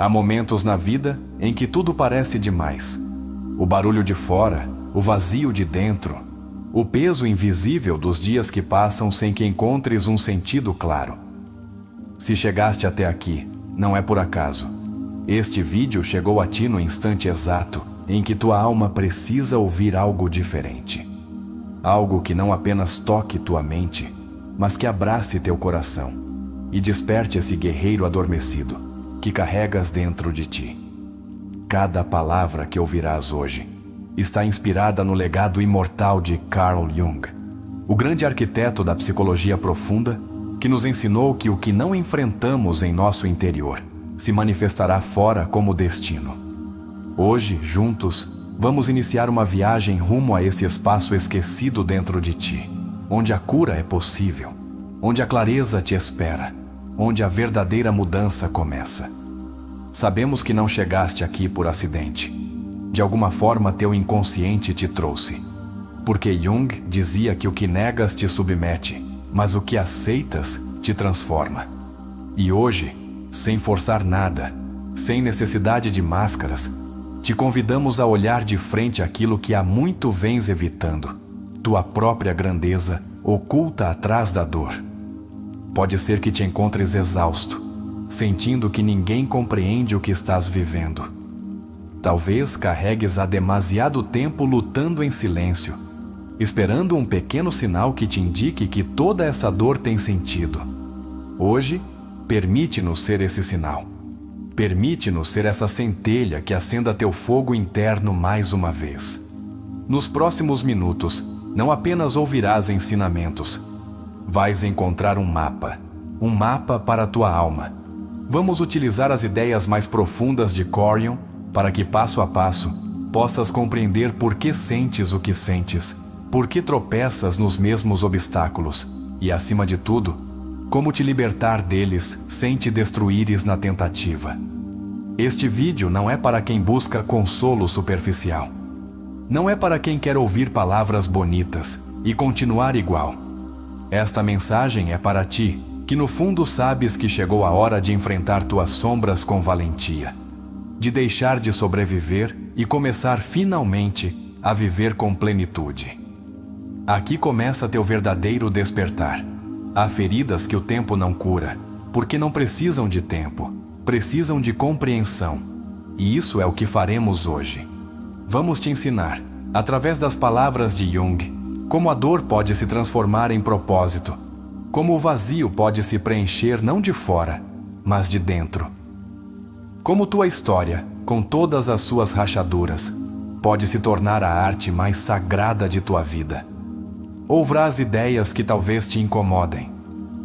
Há momentos na vida em que tudo parece demais. O barulho de fora, o vazio de dentro, o peso invisível dos dias que passam sem que encontres um sentido claro. Se chegaste até aqui, não é por acaso. Este vídeo chegou a ti no instante exato em que tua alma precisa ouvir algo diferente. Algo que não apenas toque tua mente, mas que abrace teu coração e desperte esse guerreiro adormecido que carregas dentro de ti. Cada palavra que ouvirás hoje está inspirada no legado imortal de Carl Jung, o grande arquiteto da psicologia profunda que nos ensinou que o que não enfrentamos em nosso interior se manifestará fora como destino. Hoje, juntos, vamos iniciar uma viagem rumo a esse espaço esquecido dentro de ti, onde a cura é possível, onde a clareza te espera, onde a verdadeira mudança começa. Sabemos que não chegaste aqui por acidente. De alguma forma teu inconsciente te trouxe. Porque Jung dizia que o que negas te submete, mas o que aceitas te transforma. E hoje, sem forçar nada, sem necessidade de máscaras, te convidamos a olhar de frente aquilo que há muito vens evitando, tua própria grandeza oculta atrás da dor. Pode ser que te encontres exausto, sentindo que ninguém compreende o que estás vivendo. Talvez carregues há demasiado tempo lutando em silêncio, esperando um pequeno sinal que te indique que toda essa dor tem sentido. Hoje, permite-nos ser esse sinal. Permite-nos ser essa centelha que acenda teu fogo interno mais uma vez. Nos próximos minutos, não apenas ouvirás ensinamentos. Vais encontrar um mapa para a tua alma. Vamos utilizar as ideias mais profundas de Corion para que, passo a passo, possas compreender por que sentes o que sentes, por que tropeças nos mesmos obstáculos e, acima de tudo, como te libertar deles sem te destruíres na tentativa. Este vídeo não é para quem busca consolo superficial. Não é para quem quer ouvir palavras bonitas e continuar igual. Esta mensagem é para ti, que no fundo sabes que chegou a hora de enfrentar tuas sombras com valentia, de deixar de sobreviver e começar finalmente a viver com plenitude. Aqui começa teu verdadeiro despertar. Há feridas que o tempo não cura, porque não precisam de tempo, precisam de compreensão. E isso é o que faremos hoje. Vamos te ensinar, através das palavras de Jung, como a dor pode se transformar em propósito, como o vazio pode se preencher não de fora, mas de dentro. Como tua história, com todas as suas rachaduras, pode se tornar a arte mais sagrada de tua vida. Ouvrás ideias que talvez te incomodem,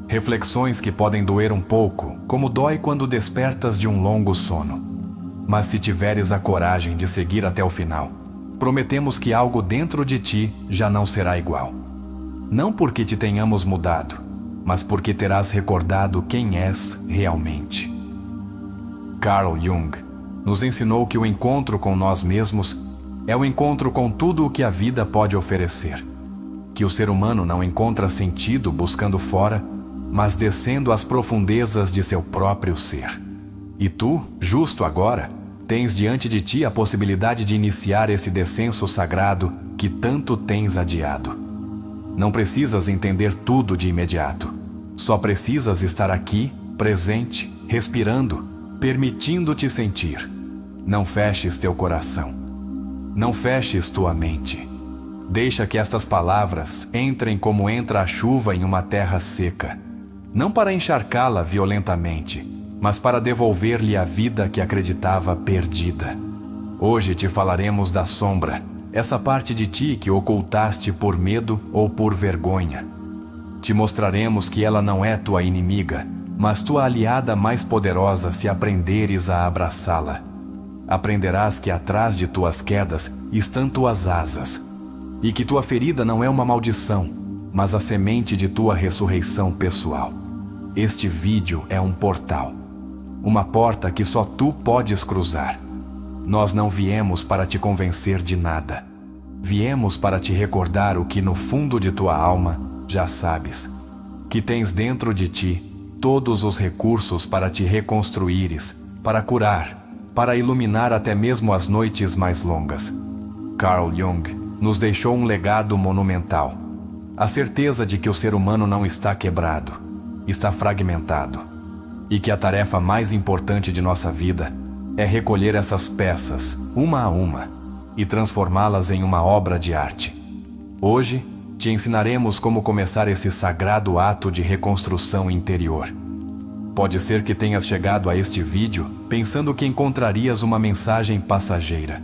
reflexões que podem doer um pouco, como dói quando despertas de um longo sono. Mas se tiveres a coragem de seguir até o final, prometemos que algo dentro de ti já não será igual. Não porque te tenhamos mudado, mas porque terás recordado quem és realmente. Carl Jung nos ensinou que o encontro com nós mesmos é o encontro com tudo o que a vida pode oferecer. Que o ser humano não encontra sentido buscando fora, mas descendo às profundezas de seu próprio ser. E tu, justo agora, tens diante de ti a possibilidade de iniciar esse descenso sagrado que tanto tens adiado. Não precisas entender tudo de imediato. Só precisas estar aqui, presente, respirando, permitindo-te sentir. Não feches teu coração. Não feches tua mente. Deixa que estas palavras entrem como entra a chuva em uma terra seca. Não para encharcá-la violentamente, mas para devolver-lhe a vida que acreditava perdida. Hoje te falaremos da sombra, essa parte de ti que ocultaste por medo ou por vergonha. Te mostraremos que ela não é tua inimiga, mas tua aliada mais poderosa se aprenderes a abraçá-la. Aprenderás que atrás de tuas quedas estão tuas asas, e que tua ferida não é uma maldição, mas a semente de tua ressurreição pessoal. Este vídeo é um portal, uma porta que só tu podes cruzar. Nós não viemos para te convencer de nada. Viemos para te recordar o que no fundo de tua alma já sabes, que tens dentro de ti todos os recursos para te reconstruíres, para curar, para iluminar até mesmo as noites mais longas. Carl Jung nos deixou um legado monumental. A certeza de que o ser humano não está quebrado, está fragmentado, e que a tarefa mais importante de nossa vida é recolher essas peças, uma a uma, e transformá-las em uma obra de arte. Hoje, te ensinaremos como começar esse sagrado ato de reconstrução interior. Pode ser que tenhas chegado a este vídeo pensando que encontrarias uma mensagem passageira.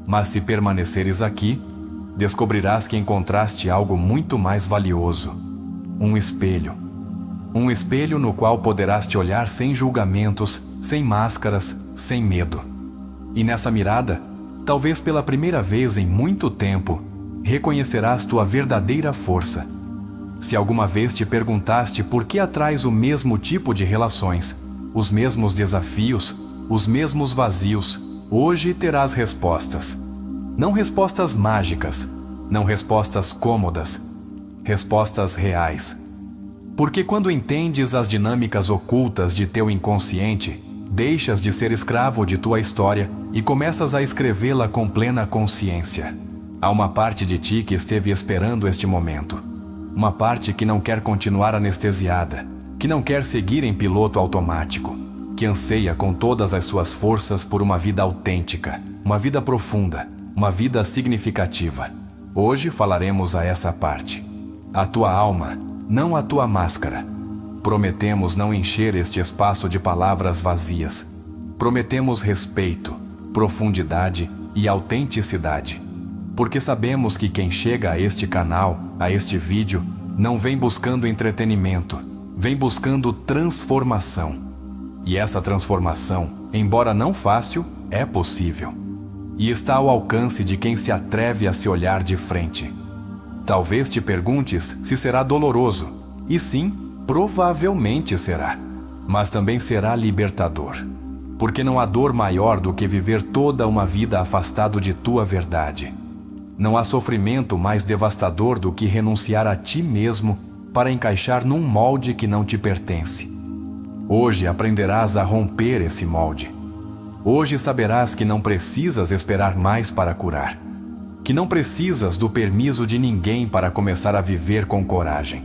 Mas se permaneceres aqui, descobrirás que encontraste algo muito mais valioso. Um espelho. Um espelho no qual poderás te olhar sem julgamentos, sem máscaras, sem medo. E nessa mirada, talvez pela primeira vez em muito tempo, reconhecerás tua verdadeira força. Se alguma vez te perguntaste por que atrás o mesmo tipo de relações, os mesmos desafios, os mesmos vazios, hoje terás respostas. Não respostas mágicas, não respostas cômodas, respostas reais. Porque quando entendes as dinâmicas ocultas de teu inconsciente, deixas de ser escravo de tua história e começas a escrevê-la com plena consciência. Há uma parte de ti que esteve esperando este momento. Uma parte que não quer continuar anestesiada, que não quer seguir em piloto automático, que anseia com todas as suas forças por uma vida autêntica, uma vida profunda, uma vida significativa. Hoje falaremos a essa parte. A tua alma, não a tua máscara. Prometemos não encher este espaço de palavras vazias. Prometemos respeito, profundidade e autenticidade. Porque sabemos que quem chega a este canal, a este vídeo, não vem buscando entretenimento, vem buscando transformação. E essa transformação, embora não fácil, é possível. E está ao alcance de quem se atreve a se olhar de frente. Talvez te perguntes se será doloroso. E sim, provavelmente será. Mas também será libertador. Porque não há dor maior do que viver toda uma vida afastado de tua verdade. Não há sofrimento mais devastador do que renunciar a ti mesmo para encaixar num molde que não te pertence. Hoje aprenderás a romper esse molde. Hoje saberás que não precisas esperar mais para curar. Que não precisas do permisso de ninguém para começar a viver com coragem.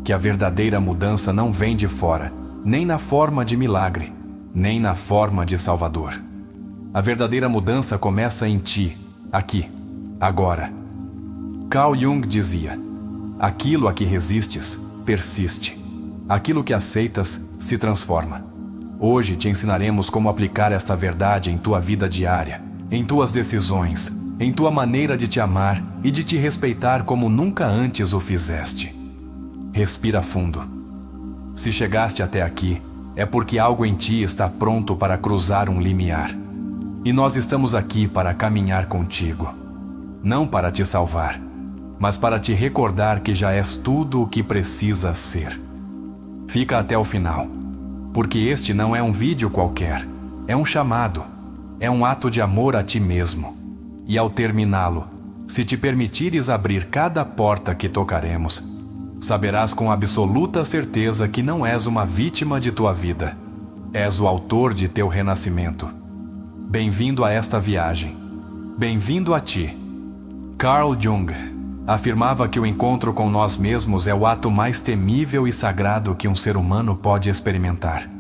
Que a verdadeira mudança não vem de fora, nem na forma de milagre, nem na forma de salvador. A verdadeira mudança começa em ti, aqui. Agora. Carl Jung dizia: aquilo a que resistes, persiste. Aquilo que aceitas, se transforma. Hoje te ensinaremos como aplicar esta verdade em tua vida diária, em tuas decisões, em tua maneira de te amar e de te respeitar como nunca antes o fizeste. Respira fundo. Se chegaste até aqui, é porque algo em ti está pronto para cruzar um limiar. E nós estamos aqui para caminhar contigo. Não para te salvar, mas para te recordar que já és tudo o que precisas ser. Fica até o final, porque este não é um vídeo qualquer, é um chamado, é um ato de amor a ti mesmo. E ao terminá-lo, se te permitires abrir cada porta que tocaremos, saberás com absoluta certeza que não és uma vítima de tua vida, és o autor de teu renascimento. Bem-vindo a esta viagem, bem-vindo a ti. Carl Jung afirmava que o encontro com nós mesmos é o ato mais temível e sagrado que um ser humano pode experimentar.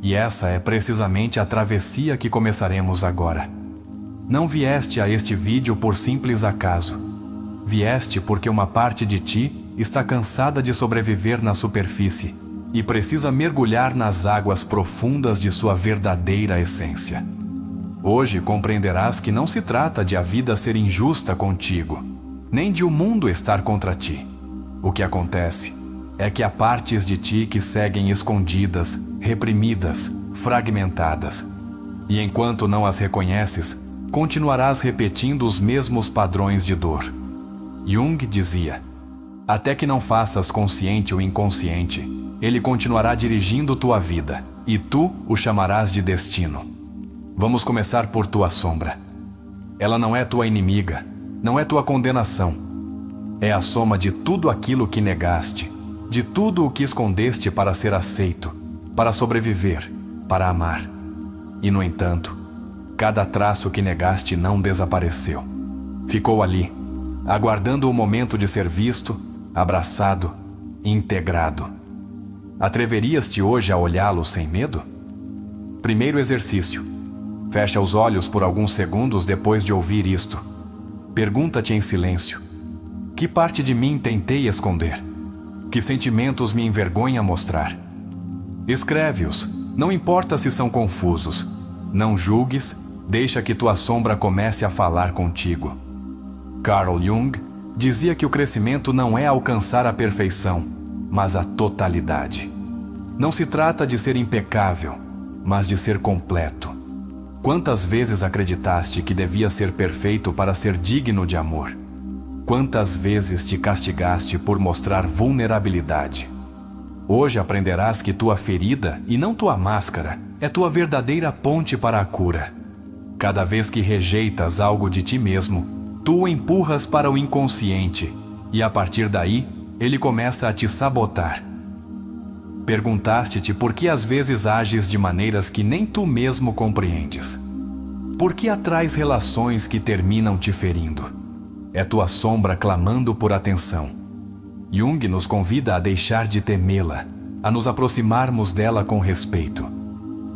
E essa é precisamente a travessia que começaremos agora. Não vieste a este vídeo por simples acaso. Vieste porque uma parte de ti está cansada de sobreviver na superfície e precisa mergulhar nas águas profundas de sua verdadeira essência. Hoje compreenderás que não se trata de a vida ser injusta contigo, nem de o mundo estar contra ti. O que acontece é que há partes de ti que seguem escondidas, reprimidas, fragmentadas. E enquanto não as reconheces, continuarás repetindo os mesmos padrões de dor. Jung dizia: até que não faças consciente o inconsciente, ele continuará dirigindo tua vida, e tu o chamarás de destino. Vamos começar por tua sombra. Ela não é tua inimiga, não é tua condenação. É a soma de tudo aquilo que negaste, de tudo o que escondeste para ser aceito, para sobreviver, para amar. E, no entanto, cada traço que negaste não desapareceu. Ficou ali, aguardando o momento de ser visto, abraçado, integrado. Atreverias-te hoje a olhá-lo sem medo? Primeiro exercício. Fecha os olhos por alguns segundos depois de ouvir isto. Pergunta-te em silêncio: que parte de mim tentei esconder? Que sentimentos me envergonha mostrar? Escreve-os, não importa se são confusos. Não julgues, deixa que tua sombra comece a falar contigo. Carl Jung dizia que o crescimento não é alcançar a perfeição, mas a totalidade. Não se trata de ser impecável, mas de ser completo. Quantas vezes acreditaste que devia ser perfeito para ser digno de amor? Quantas vezes te castigaste por mostrar vulnerabilidade? Hoje aprenderás que tua ferida, e não tua máscara, é tua verdadeira ponte para a cura. Cada vez que rejeitas algo de ti mesmo, tu o empurras para o inconsciente, e a partir daí, ele começa a te sabotar. Perguntaste-te por que às vezes ages de maneiras que nem tu mesmo compreendes. Por que atrás relações que terminam te ferindo? É tua sombra clamando por atenção. Jung nos convida a deixar de temê-la, a nos aproximarmos dela com respeito.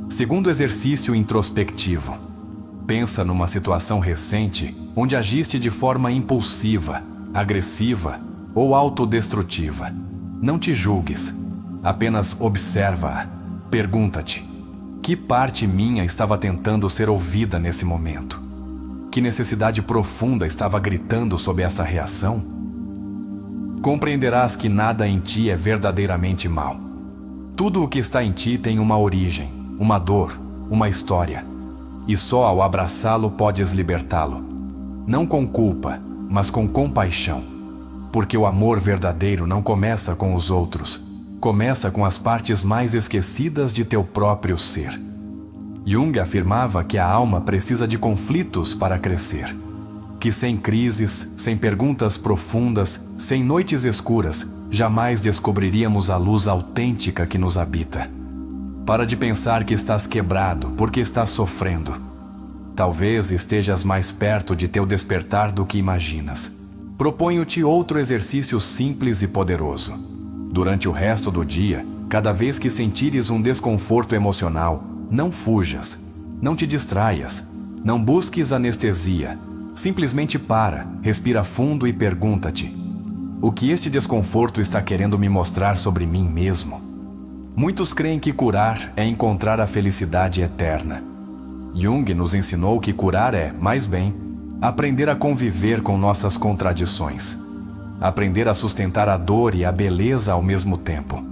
Segundo exercício introspectivo. Pensa numa situação recente onde agiste de forma impulsiva, agressiva ou autodestrutiva. Não te julgues. Apenas observa-a. Pergunta-te: que parte minha estava tentando ser ouvida nesse momento? Que necessidade profunda estava gritando sob essa reação? Compreenderás que nada em ti é verdadeiramente mal. Tudo o que está em ti tem uma origem, uma dor, uma história. E só ao abraçá-lo podes libertá-lo. Não com culpa, mas com compaixão. Porque o amor verdadeiro não começa com os outros. Começa com as partes mais esquecidas de teu próprio ser. Jung afirmava que a alma precisa de conflitos para crescer. Que sem crises, sem perguntas profundas, sem noites escuras, jamais descobriríamos a luz autêntica que nos habita. Para de pensar que estás quebrado porque estás sofrendo. Talvez estejas mais perto de teu despertar do que imaginas. Proponho-te outro exercício simples e poderoso. Durante o resto do dia, cada vez que sentires um desconforto emocional, não fujas, não te distraias, não busques anestesia. Simplesmente para, respira fundo e pergunta-te: o que este desconforto está querendo me mostrar sobre mim mesmo? Muitos creem que curar é encontrar a felicidade eterna. Jung nos ensinou que curar é, mais bem, aprender a conviver com nossas contradições. Aprender a sustentar a dor e a beleza ao mesmo tempo.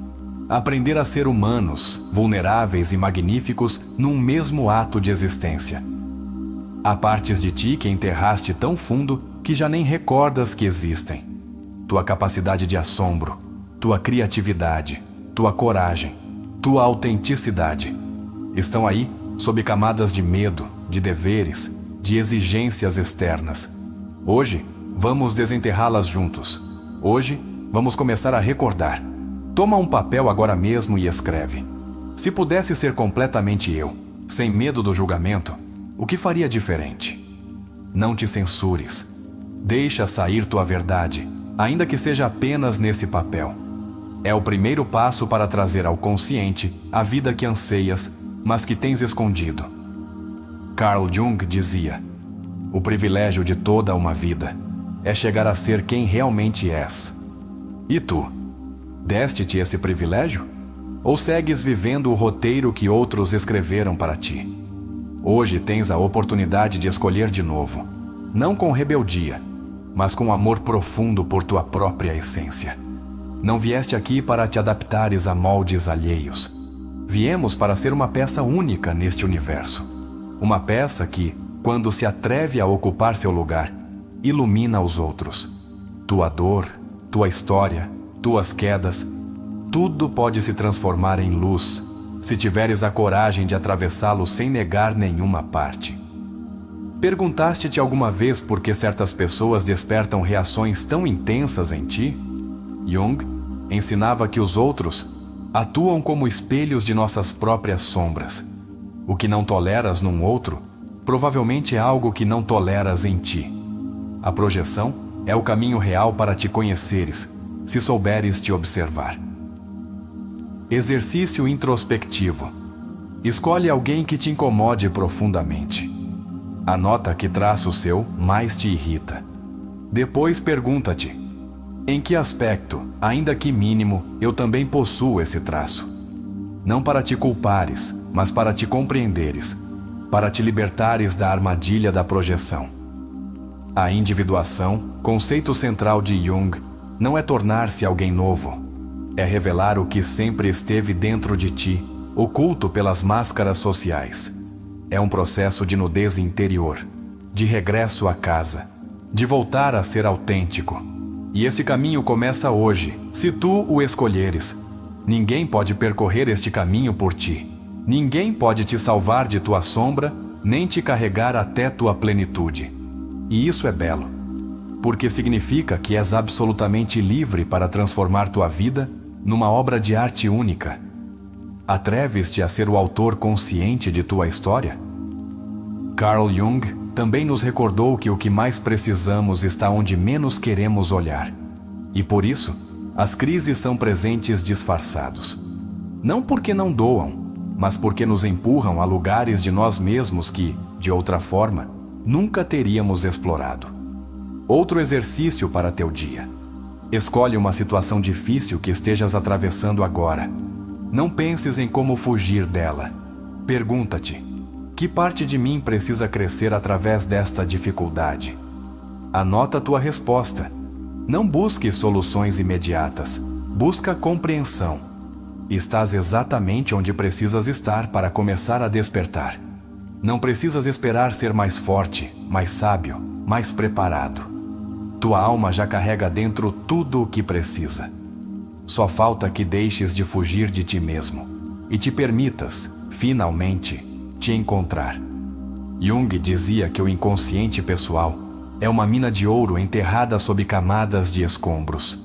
Aprender a ser humanos, vulneráveis e magníficos num mesmo ato de existência. Há partes de ti que enterraste tão fundo que já nem recordas que existem. Tua capacidade de assombro, tua criatividade, tua coragem, tua autenticidade estão aí sob camadas de medo, de deveres, de exigências externas. Hoje, vamos desenterrá-las juntos. Hoje, vamos começar a recordar. Toma um papel agora mesmo e escreve. Se pudesse ser completamente eu, sem medo do julgamento, o que faria diferente? Não te censures. Deixa sair tua verdade, ainda que seja apenas nesse papel. É o primeiro passo para trazer ao consciente a vida que anseias, mas que tens escondido. Carl Jung dizia: o privilégio de toda uma vida é chegar a ser quem realmente és. E tu? Deste-te esse privilégio? Ou segues vivendo o roteiro que outros escreveram para ti? Hoje tens a oportunidade de escolher de novo, não com rebeldia, mas com amor profundo por tua própria essência. Não vieste aqui para te adaptares a moldes alheios. Viemos para ser uma peça única neste universo. Uma peça que, quando se atreve a ocupar seu lugar, ilumina os outros. Tua dor, tua história, tuas quedas, tudo pode se transformar em luz, se tiveres a coragem de atravessá-lo sem negar nenhuma parte. Perguntaste-te alguma vez por que certas pessoas despertam reações tão intensas em ti? Jung ensinava que os outros atuam como espelhos de nossas próprias sombras. O que não toleras num outro, provavelmente é algo que não toleras em ti. A projeção é o caminho real para te conheceres, se souberes te observar. Exercício introspectivo. Escolhe alguém que te incomode profundamente. Anota que traço seu mais te irrita. Depois pergunta-te: em que aspecto, ainda que mínimo, eu também possuo esse traço? Não para te culpares, mas para te compreenderes, para te libertares da armadilha da projeção. A individuação, conceito central de Jung, não é tornar-se alguém novo, é revelar o que sempre esteve dentro de ti, oculto pelas máscaras sociais. É um processo de nudez interior, de regresso à casa, de voltar a ser autêntico. E esse caminho começa hoje, se tu o escolheres. Ninguém pode percorrer este caminho por ti. Ninguém pode te salvar de tua sombra, nem te carregar até tua plenitude. E isso é belo, porque significa que és absolutamente livre para transformar tua vida numa obra de arte única. Atreves-te a ser o autor consciente de tua história? Carl Jung também nos recordou que o que mais precisamos está onde menos queremos olhar. E por isso, as crises são presentes disfarçados. Não porque não doam, mas porque nos empurram a lugares de nós mesmos que, de outra forma, nunca teríamos explorado. Outro exercício para teu dia. Escolhe uma situação difícil que estejas atravessando agora. Não penses em como fugir dela. Pergunta-te: que parte de mim precisa crescer através desta dificuldade? Anota tua resposta. Não busque soluções imediatas. Busca compreensão. Estás exatamente onde precisas estar para começar a despertar. Não precisas esperar ser mais forte, mais sábio, mais preparado. Tua alma já carrega dentro tudo o que precisa. Só falta que deixes de fugir de ti mesmo e te permitas, finalmente, te encontrar. Jung dizia que o inconsciente pessoal é uma mina de ouro enterrada sob camadas de escombros.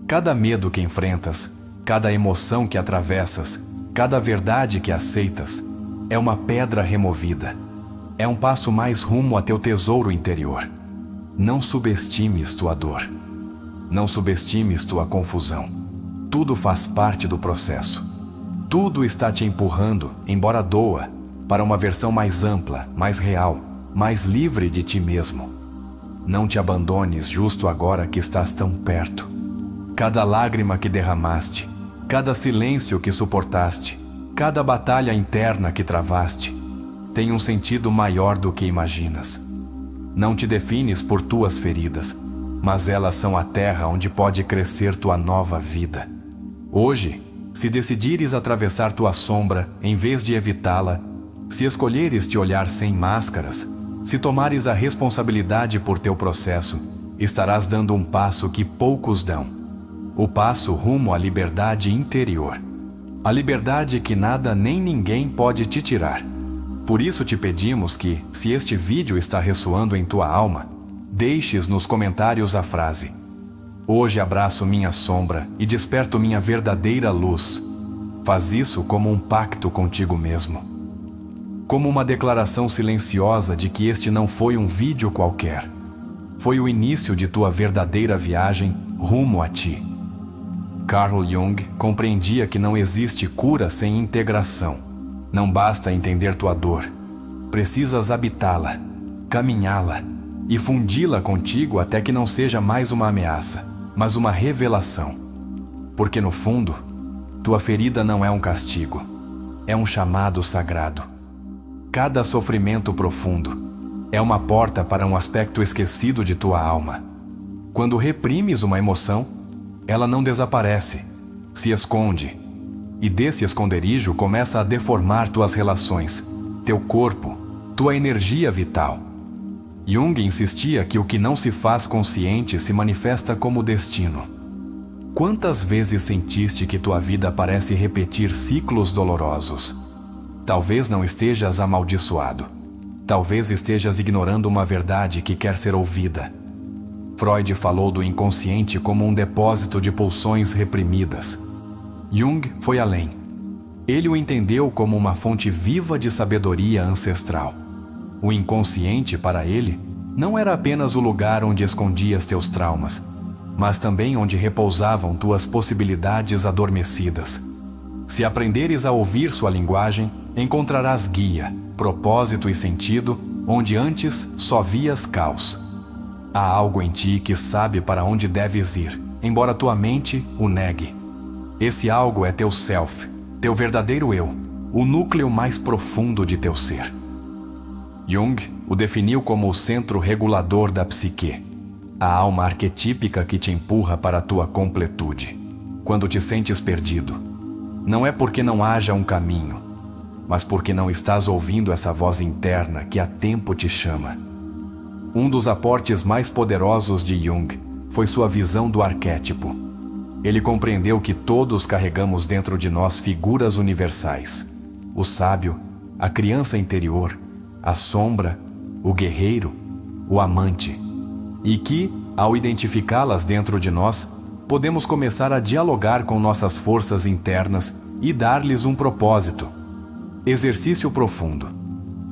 Cada medo que enfrentas, cada emoção que atravessas, cada verdade que aceitas, é uma pedra removida. É um passo mais rumo a teu tesouro interior. Não subestimes tua dor. Não subestimes tua confusão. Tudo faz parte do processo. Tudo está te empurrando, embora doa, para uma versão mais ampla, mais real, mais livre de ti mesmo. Não te abandones justo agora que estás tão perto. Cada lágrima que derramaste, cada silêncio que suportaste, cada batalha interna que travaste, tem um sentido maior do que imaginas. Não te defines por tuas feridas, mas elas são a terra onde pode crescer tua nova vida. Hoje, se decidires atravessar tua sombra em vez de evitá-la, se escolheres te olhar sem máscaras, se tomares a responsabilidade por teu processo, estarás dando um passo que poucos dão. O passo rumo à liberdade interior. A liberdade que nada nem ninguém pode te tirar. Por isso te pedimos que, se este vídeo está ressoando em tua alma, deixes nos comentários a frase: hoje abraço minha sombra e desperto minha verdadeira luz. Faz isso como um pacto contigo mesmo. Como uma declaração silenciosa de que este não foi um vídeo qualquer. Foi o início de tua verdadeira viagem rumo a ti. Carl Jung compreendia que não existe cura sem integração. Não basta entender tua dor. Precisas habitá-la, caminhá-la e fundi-la contigo até que não seja mais uma ameaça, mas uma revelação. Porque no fundo, tua ferida não é um castigo, é um chamado sagrado. Cada sofrimento profundo é uma porta para um aspecto esquecido de tua alma. Quando reprimes uma emoção, ela não desaparece, se esconde. E desse esconderijo começa a deformar tuas relações, teu corpo, tua energia vital. Jung insistia que o que não se faz consciente se manifesta como destino. Quantas vezes sentiste que tua vida parece repetir ciclos dolorosos? Talvez não estejas amaldiçoado. Talvez estejas ignorando uma verdade que quer ser ouvida. Freud falou do inconsciente como um depósito de pulsões reprimidas. Jung foi além. Ele o entendeu como uma fonte viva de sabedoria ancestral. O inconsciente, para ele, não era apenas o lugar onde escondias teus traumas, mas também onde repousavam tuas possibilidades adormecidas. Se aprenderes a ouvir sua linguagem, encontrarás guia, propósito e sentido onde antes só vias caos. Há algo em ti que sabe para onde deves ir, embora tua mente o negue. Esse algo é teu self, teu verdadeiro eu, o núcleo mais profundo de teu ser. Jung o definiu como o centro regulador da psique, a alma arquetípica que te empurra para a tua completude. Quando te sentes perdido, não é porque não haja um caminho, mas porque não estás ouvindo essa voz interna que há tempo te chama. Um dos aportes mais poderosos de Jung foi sua visão do arquétipo. Ele compreendeu que todos carregamos dentro de nós figuras universais: o sábio, a criança interior, a sombra, o guerreiro, o amante, e que, ao identificá-las dentro de nós, podemos começar a dialogar com nossas forças internas e dar-lhes um propósito. Exercício profundo.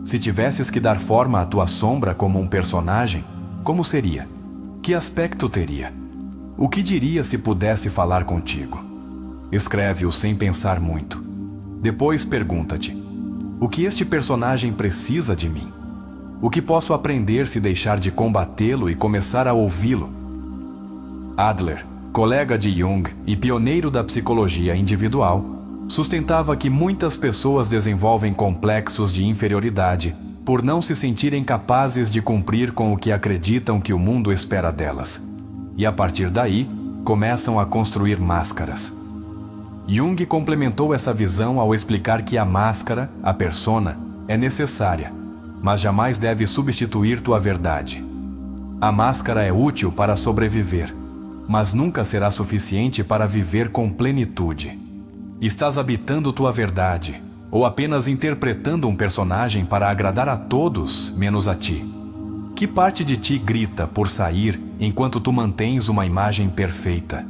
Se tivesses que dar forma à tua sombra como um personagem, como seria? Que aspecto teria? O que diria se pudesse falar contigo? Escreve-o sem pensar muito. Depois pergunta-te: o que este personagem precisa de mim? O que posso aprender se deixar de combatê-lo e começar a ouvi-lo? Adler, colega de Jung e pioneiro da psicologia individual, sustentava que muitas pessoas desenvolvem complexos de inferioridade por não se sentirem capazes de cumprir com o que acreditam que o mundo espera delas. E a partir daí, começam a construir máscaras. Jung complementou essa visão ao explicar que a máscara, a persona, é necessária, mas jamais deve substituir tua verdade. A máscara é útil para sobreviver, mas nunca será suficiente para viver com plenitude. Estás habitando tua verdade, ou apenas interpretando um personagem para agradar a todos, menos a ti? Que parte de ti grita por sair enquanto tu mantens uma imagem perfeita?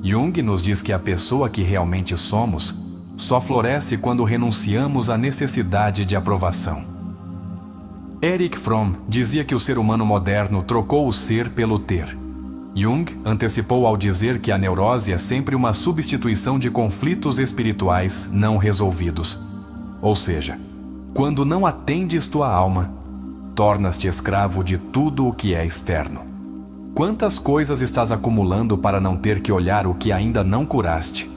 Jung nos diz que a pessoa que realmente somos só floresce quando renunciamos à necessidade de aprovação. Erich Fromm dizia que o ser humano moderno trocou o ser pelo ter. Jung antecipou ao dizer que a neurose é sempre uma substituição de conflitos espirituais não resolvidos. Ou seja, quando não atendes tua alma, tornas-te escravo de tudo o que é externo. Quantas coisas estás acumulando para não ter que olhar o que ainda não curaste?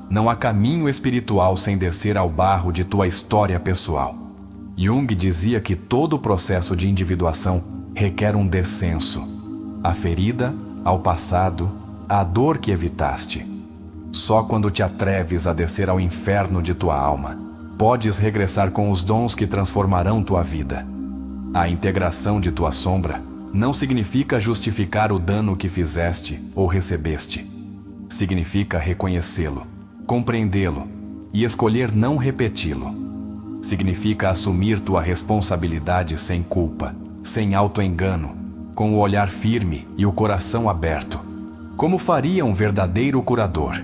Não há caminho espiritual sem descer ao barro de tua história pessoal. Jung dizia que todo o processo de individuação requer um descenso. A ferida, ao passado, a dor que evitaste. Só quando te atreves a descer ao inferno de tua alma, podes regressar com os dons que transformarão tua vida. A integração de tua sombra não significa justificar o dano que fizeste ou recebeste. Significa reconhecê-lo, compreendê-lo e escolher não repeti-lo. Significa assumir tua responsabilidade sem culpa, sem auto-engano, com o olhar firme e o coração aberto, como faria um verdadeiro curador.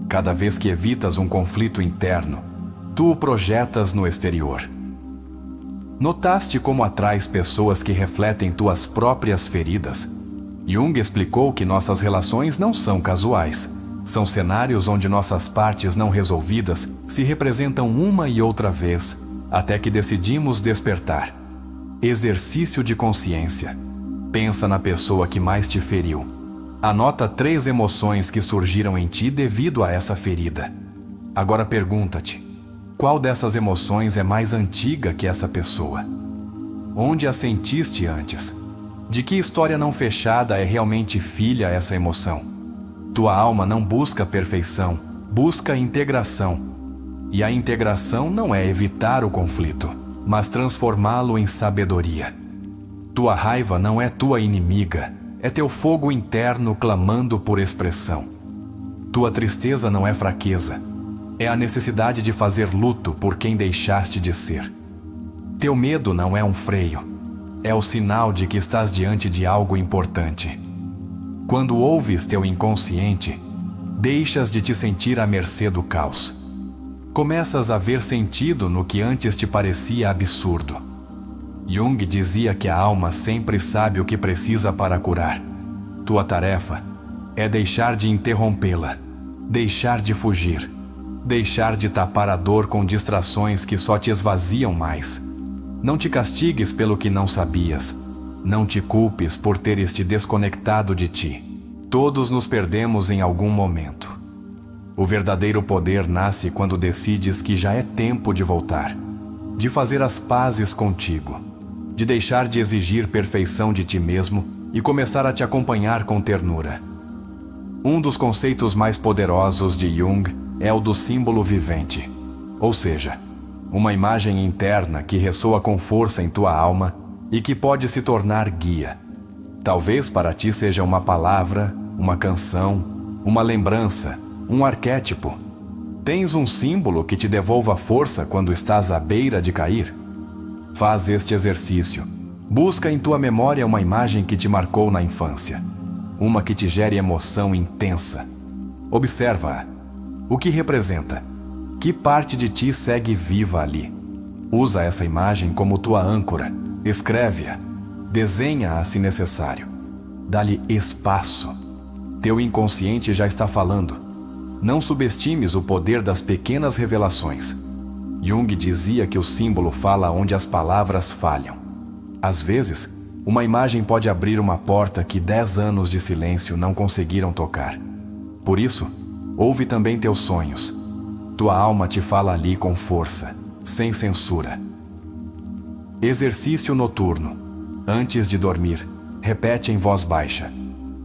Cada vez que evitas um conflito interno, tu o projetas no exterior. Notaste como atrais pessoas que refletem tuas próprias feridas? Jung explicou que nossas relações não são casuais. São cenários onde nossas partes não resolvidas se representam uma e outra vez, até que decidimos despertar. Exercício de consciência. Pensa na pessoa que mais te feriu. Anota 3 emoções que surgiram em ti devido a essa ferida. Agora pergunta-te: qual dessas emoções é mais antiga que essa pessoa? Onde a sentiste antes? De que história não fechada é realmente filha essa emoção? Tua alma não busca perfeição, busca integração. E a integração não é evitar o conflito, mas transformá-lo em sabedoria. Tua raiva não é tua inimiga, é teu fogo interno clamando por expressão. Tua tristeza não é fraqueza, é a necessidade de fazer luto por quem deixaste de ser. Teu medo não é um freio, é o sinal de que estás diante de algo importante. Quando ouves teu inconsciente, deixas de te sentir à mercê do caos. começas a ver sentido no que antes te parecia absurdo. Jung dizia que a alma sempre sabe o que precisa para curar. Tua tarefa é deixar de interrompê-la, deixar de fugir, deixar de tapar a dor com distrações que só te esvaziam mais. Não te castigues pelo que não sabias. Não te culpes por teres te desconectado de ti. Todos nos perdemos em algum momento. O verdadeiro poder nasce quando decides que já é tempo de voltar, de fazer as pazes contigo, de deixar de exigir perfeição de ti mesmo e começar a te acompanhar com ternura. Um dos conceitos mais poderosos de Jung é o do símbolo vivente, ou seja, uma imagem interna que ressoa com força em tua alma e que pode se tornar guia. Talvez para ti seja uma palavra, uma canção, uma lembrança, um arquétipo. Tens um símbolo que te devolva força quando estás à beira de cair? Faz este exercício. Busca em tua memória uma imagem que te marcou na infância, uma que te gere emoção intensa. Observa-a. O que representa? Que parte de ti segue viva ali? Usa essa imagem como tua âncora. Escreve-a. Desenha-a se necessário. Dá-lhe espaço. Teu inconsciente já está falando. Não subestimes o poder das pequenas revelações. Jung dizia que o símbolo fala onde as palavras falham. Às vezes, uma imagem pode abrir uma porta que 10 anos de silêncio não conseguiram tocar. Por isso, ouve também teus sonhos. Tua alma te fala ali com força, sem censura. Exercício noturno. Antes de dormir, repete em voz baixa: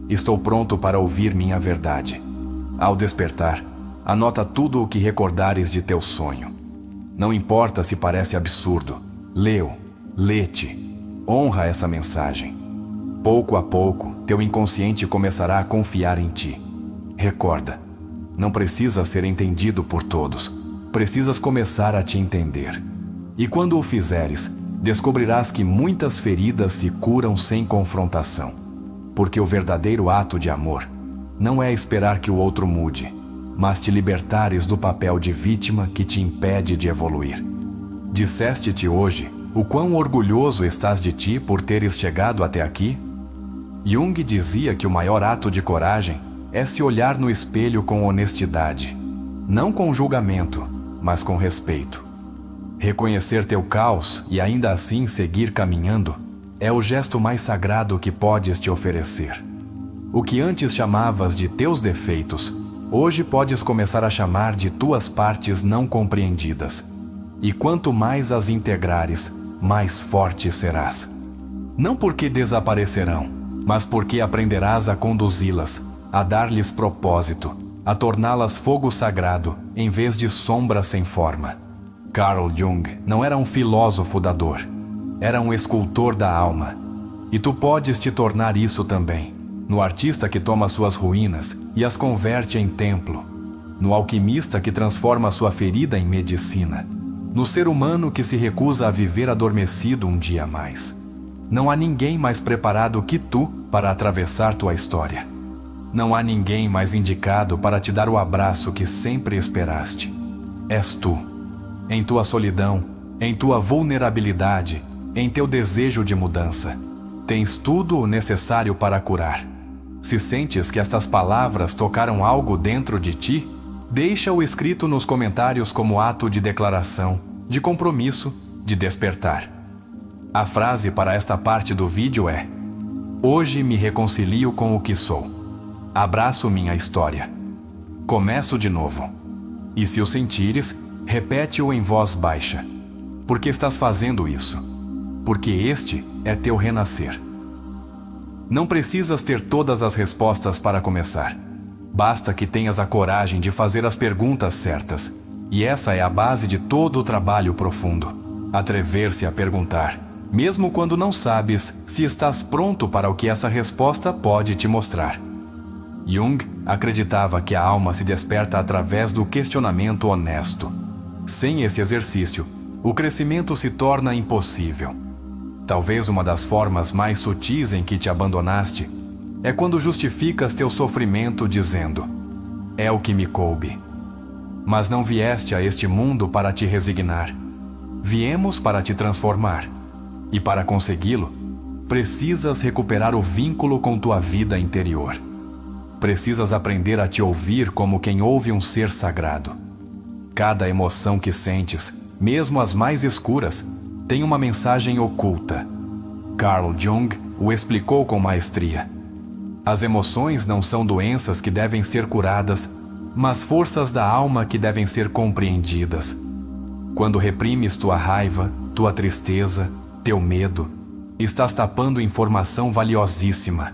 estou pronto para ouvir minha verdade. Ao despertar, anota tudo o que recordares de teu sonho. Não importa se parece absurdo. Lê-te. Honra essa mensagem. Pouco a pouco, teu inconsciente começará a confiar em ti. Recorda, não precisa ser entendido por todos. Precisas começar a te entender. E quando o fizeres, descobrirás que muitas feridas se curam sem confrontação. Porque o verdadeiro ato de amor não é esperar que o outro mude, mas te libertares do papel de vítima que te impede de evoluir. Disseste-te hoje o quão orgulhoso estás de ti por teres chegado até aqui? Jung dizia que o maior ato de coragem é se olhar no espelho com honestidade, não com julgamento, mas com respeito. Reconhecer teu caos e ainda assim seguir caminhando é o gesto mais sagrado que podes te oferecer. O que antes chamavas de teus defeitos, hoje podes começar a chamar de tuas partes não compreendidas. E quanto mais as integrares, mais forte serás. Não porque desaparecerão, mas porque aprenderás a conduzi-las, a dar-lhes propósito, a torná-las fogo sagrado, em vez de sombra sem forma. Carl Jung não era um filósofo da dor, era um escultor da alma. E tu podes te tornar isso também, no artista que toma suas ruínas e as converte em templo, no alquimista que transforma sua ferida em medicina, no ser humano que se recusa a viver adormecido um dia a mais. Não há ninguém mais preparado que tu para atravessar tua história. Não há ninguém mais indicado para te dar o abraço que sempre esperaste. És tu. Em tua solidão, em tua vulnerabilidade, em teu desejo de mudança, tens tudo o necessário para curar. Se sentes que estas palavras tocaram algo dentro de ti, deixa-o escrito nos comentários como ato de declaração, de compromisso, de despertar. A frase para esta parte do vídeo é: hoje me reconcilio com o que sou. Abraço minha história. Começo de novo. E se o sentires, repete-o em voz baixa. Porque estás fazendo isso? Porque este é teu renascer. Não precisas ter todas as respostas para começar. Basta que tenhas a coragem de fazer as perguntas certas. E essa é a base de todo o trabalho profundo. Atrever-se a perguntar, mesmo quando não sabes se estás pronto para o que essa resposta pode te mostrar. Jung acreditava que a alma se desperta através do questionamento honesto. Sem esse exercício, o crescimento se torna impossível. Talvez uma das formas mais sutis em que te abandonaste é quando justificas teu sofrimento dizendo: é o que me coube. Mas não vieste a este mundo para te resignar. Viemos para te transformar. E para consegui-lo, precisas recuperar o vínculo com tua vida interior. Precisas aprender a te ouvir como quem ouve um ser sagrado. Cada emoção que sentes, mesmo as mais escuras, tem uma mensagem oculta. Carl Jung o explicou com maestria. As emoções não são doenças que devem ser curadas, mas forças da alma que devem ser compreendidas. Quando reprimes tua raiva, tua tristeza, teu medo, estás tapando informação valiosíssima.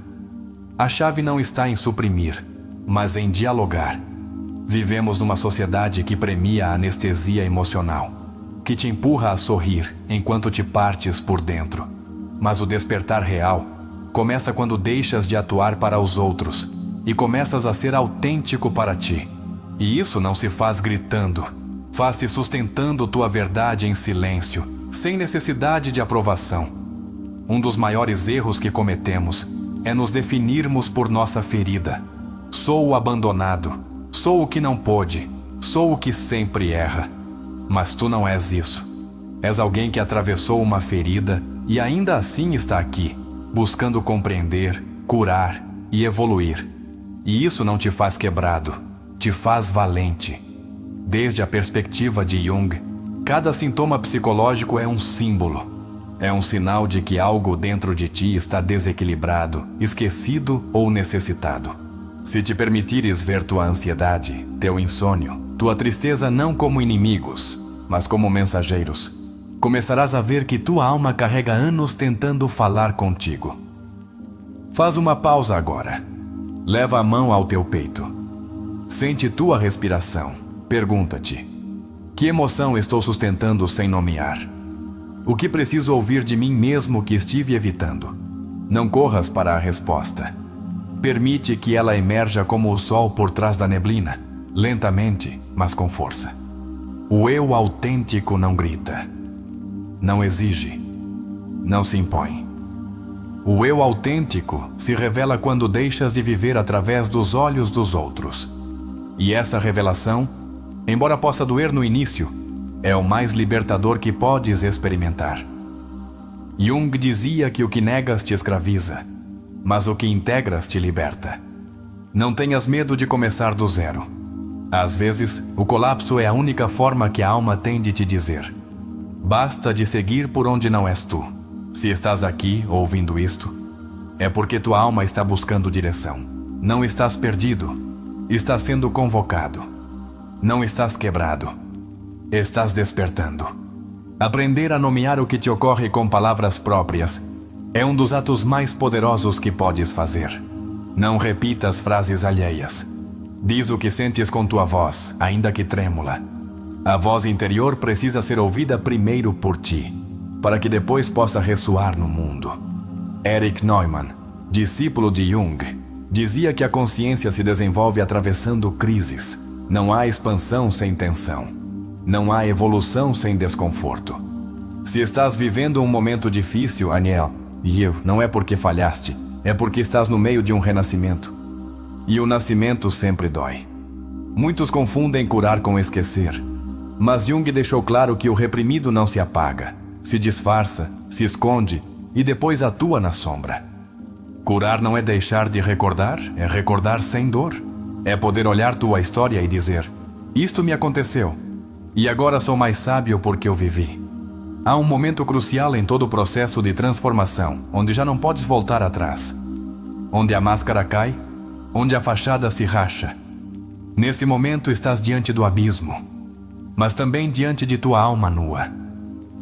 A chave não está em suprimir, mas em dialogar. Vivemos numa sociedade que premia a anestesia emocional, que te empurra a sorrir enquanto te partes por dentro. Mas o despertar real começa quando deixas de atuar para os outros e começas a ser autêntico para ti. E isso não se faz gritando, faz-se sustentando tua verdade em silêncio, sem necessidade de aprovação. Um dos maiores erros que cometemos é nos definirmos por nossa ferida. Sou o abandonado, sou o que não pôde, sou o que sempre erra. Mas tu não és isso. És alguém que atravessou uma ferida e ainda assim está aqui, buscando compreender, curar e evoluir. E isso não te faz quebrado, te faz valente. Desde a perspectiva de Jung, cada sintoma psicológico é um símbolo. É um sinal de que algo dentro de ti está desequilibrado, esquecido ou necessitado. Se te permitires ver tua ansiedade, teu insônio, tua tristeza não como inimigos, mas como mensageiros, começarás a ver que tua alma carrega anos tentando falar contigo. Faz uma pausa agora. Leva a mão ao teu peito. Sente tua respiração. Pergunta-te: que emoção estou sustentando sem nomear? O que preciso ouvir de mim mesmo que estive evitando? Não corras para a resposta. Permite que ela emerja como o sol por trás da neblina, lentamente, mas com força. O eu autêntico não grita, não exige, não se impõe. O eu autêntico se revela quando deixas de viver através dos olhos dos outros. E essa revelação, embora possa doer no início, é o mais libertador que podes experimentar. Jung dizia que o que negas te escraviza, mas o que integras te liberta. Não tenhas medo de começar do zero. Às vezes, o colapso é a única forma que a alma tem de te dizer: basta de seguir por onde não és tu. Se estás aqui ouvindo isto, é porque tua alma está buscando direção. Não estás perdido, estás sendo convocado. Não estás quebrado, estás despertando. Aprender a nomear o que te ocorre com palavras próprias é um dos atos mais poderosos que podes fazer. Não repitas frases alheias. Diz o que sentes com tua voz, ainda que trêmula. A voz interior precisa ser ouvida primeiro por ti, para que depois possa ressoar no mundo. Erich Neumann, discípulo de Jung, dizia que a consciência se desenvolve atravessando crises. Não há expansão sem tensão. Não há evolução sem desconforto. Se estás vivendo um momento difícil, Aniel, não é porque falhaste, é porque estás no meio de um renascimento. E o nascimento sempre dói. Muitos confundem curar com esquecer. Mas Jung deixou claro que o reprimido não se apaga, se disfarça, se esconde e depois atua na sombra. Curar não é deixar de recordar, é recordar sem dor. É poder olhar tua história e dizer: isto me aconteceu, e agora sou mais sábio porque eu vivi. Há um momento crucial em todo o processo de transformação, onde já não podes voltar atrás. Onde a máscara cai, onde a fachada se racha. Nesse momento estás diante do abismo, mas também diante de tua alma nua.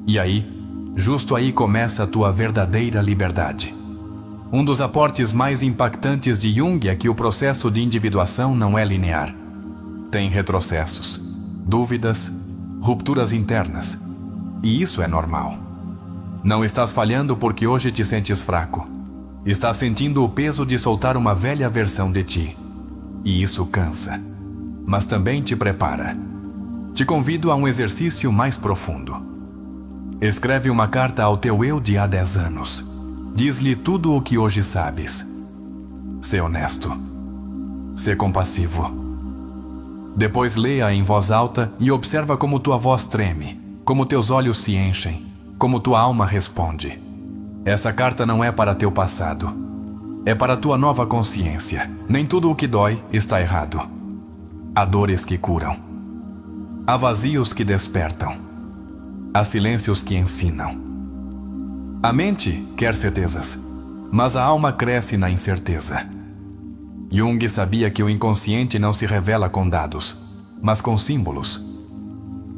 E aí, justo aí começa a tua verdadeira liberdade. Um dos aportes mais impactantes de Jung é que o processo de individuação não é linear. Tem retrocessos, dúvidas, rupturas internas. E isso é normal. Não estás falhando porque hoje te sentes fraco. Estás sentindo o peso de soltar uma velha versão de ti. E isso cansa, mas também te prepara. Te convido a um exercício mais profundo. Escreve uma carta ao teu eu de há 10 anos. Diz-lhe tudo o que hoje sabes. Sê honesto. Sê compassivo. Depois leia em voz alta e observa como tua voz treme, como teus olhos se enchem, como tua alma responde. Essa carta não é para teu passado. É para tua nova consciência. Nem tudo o que dói está errado. Há dores que curam. Há vazios que despertam. Há silêncios que ensinam. A mente quer certezas, mas a alma cresce na incerteza. Jung sabia que o inconsciente não se revela com dados, mas com símbolos,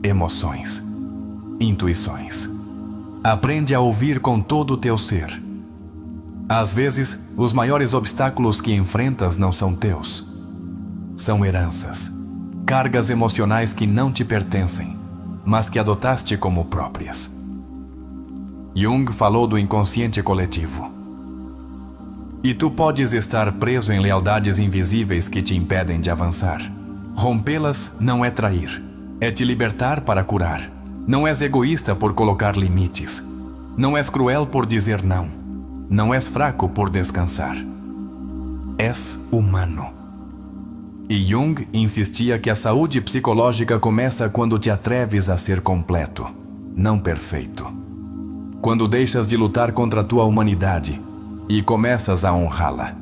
emoções, intuições. Aprende a ouvir com todo o teu ser. Às vezes, os maiores obstáculos que enfrentas não são teus. São heranças, cargas emocionais que não te pertencem, mas que adotaste como próprias. Jung falou do inconsciente coletivo. E tu podes estar preso em lealdades invisíveis que te impedem de avançar. Rompê-las não é trair, é te libertar para curar. Não és egoísta por colocar limites. Não és cruel por dizer não. Não és fraco por descansar. És humano. E Jung insistia que a saúde psicológica começa quando te atreves a ser completo, não perfeito. Quando deixas de lutar contra a tua humanidade e começas a honrá-la.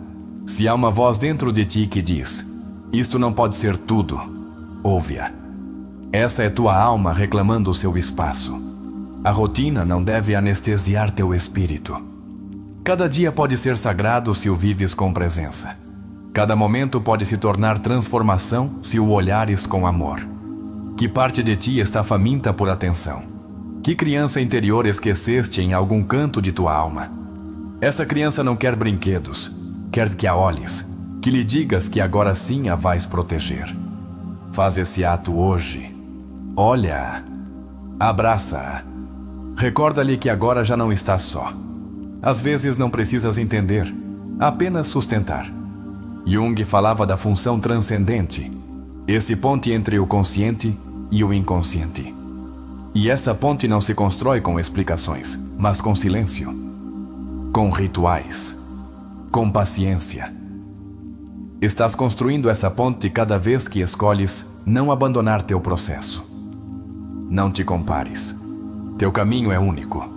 Se há uma voz dentro de ti que diz: isto não pode ser tudo, ouve-a. Essa é tua alma reclamando o seu espaço. A rotina não deve anestesiar teu espírito. Cada dia pode ser sagrado se o vives com presença. Cada momento pode se tornar transformação se o olhares com amor. Que parte de ti está faminta por atenção? Que criança interior esqueceste em algum canto de tua alma? Essa criança não quer brinquedos, quer que a olhes, que lhe digas que agora sim a vais proteger. Faz esse ato hoje. Olha-a, abraça-a. Recorda-lhe que agora já não está só. Às vezes não precisas entender, apenas sustentar. Jung falava da função transcendente, esse ponte entre o consciente e o inconsciente. E essa ponte não se constrói com explicações, mas com silêncio, com rituais, com paciência. Estás construindo essa ponte cada vez que escolhes não abandonar teu processo. Não te compares. Teu caminho é único.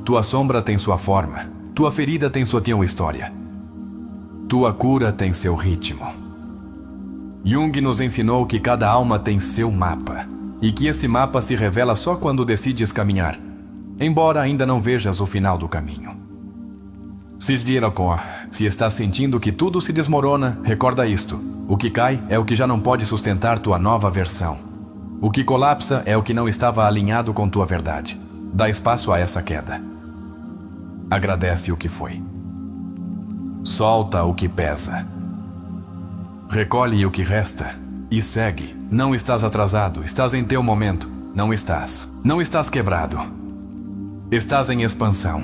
Tua sombra tem sua forma. Tua ferida tem sua história. Tua cura tem seu ritmo. Jung nos ensinou que cada alma tem seu mapa e que esse mapa se revela só quando decides caminhar, embora ainda não vejas o final do caminho. Se estás sentindo que tudo se desmorona, recorda isto. O que cai é o que já não pode sustentar tua nova versão. O que colapsa é o que não estava alinhado com tua verdade. Dá espaço a essa queda. Agradece o que foi. Solta o que pesa. Recolhe o que resta e segue. Não estás atrasado, estás em teu momento. Não estás. Não estás quebrado. Estás em expansão.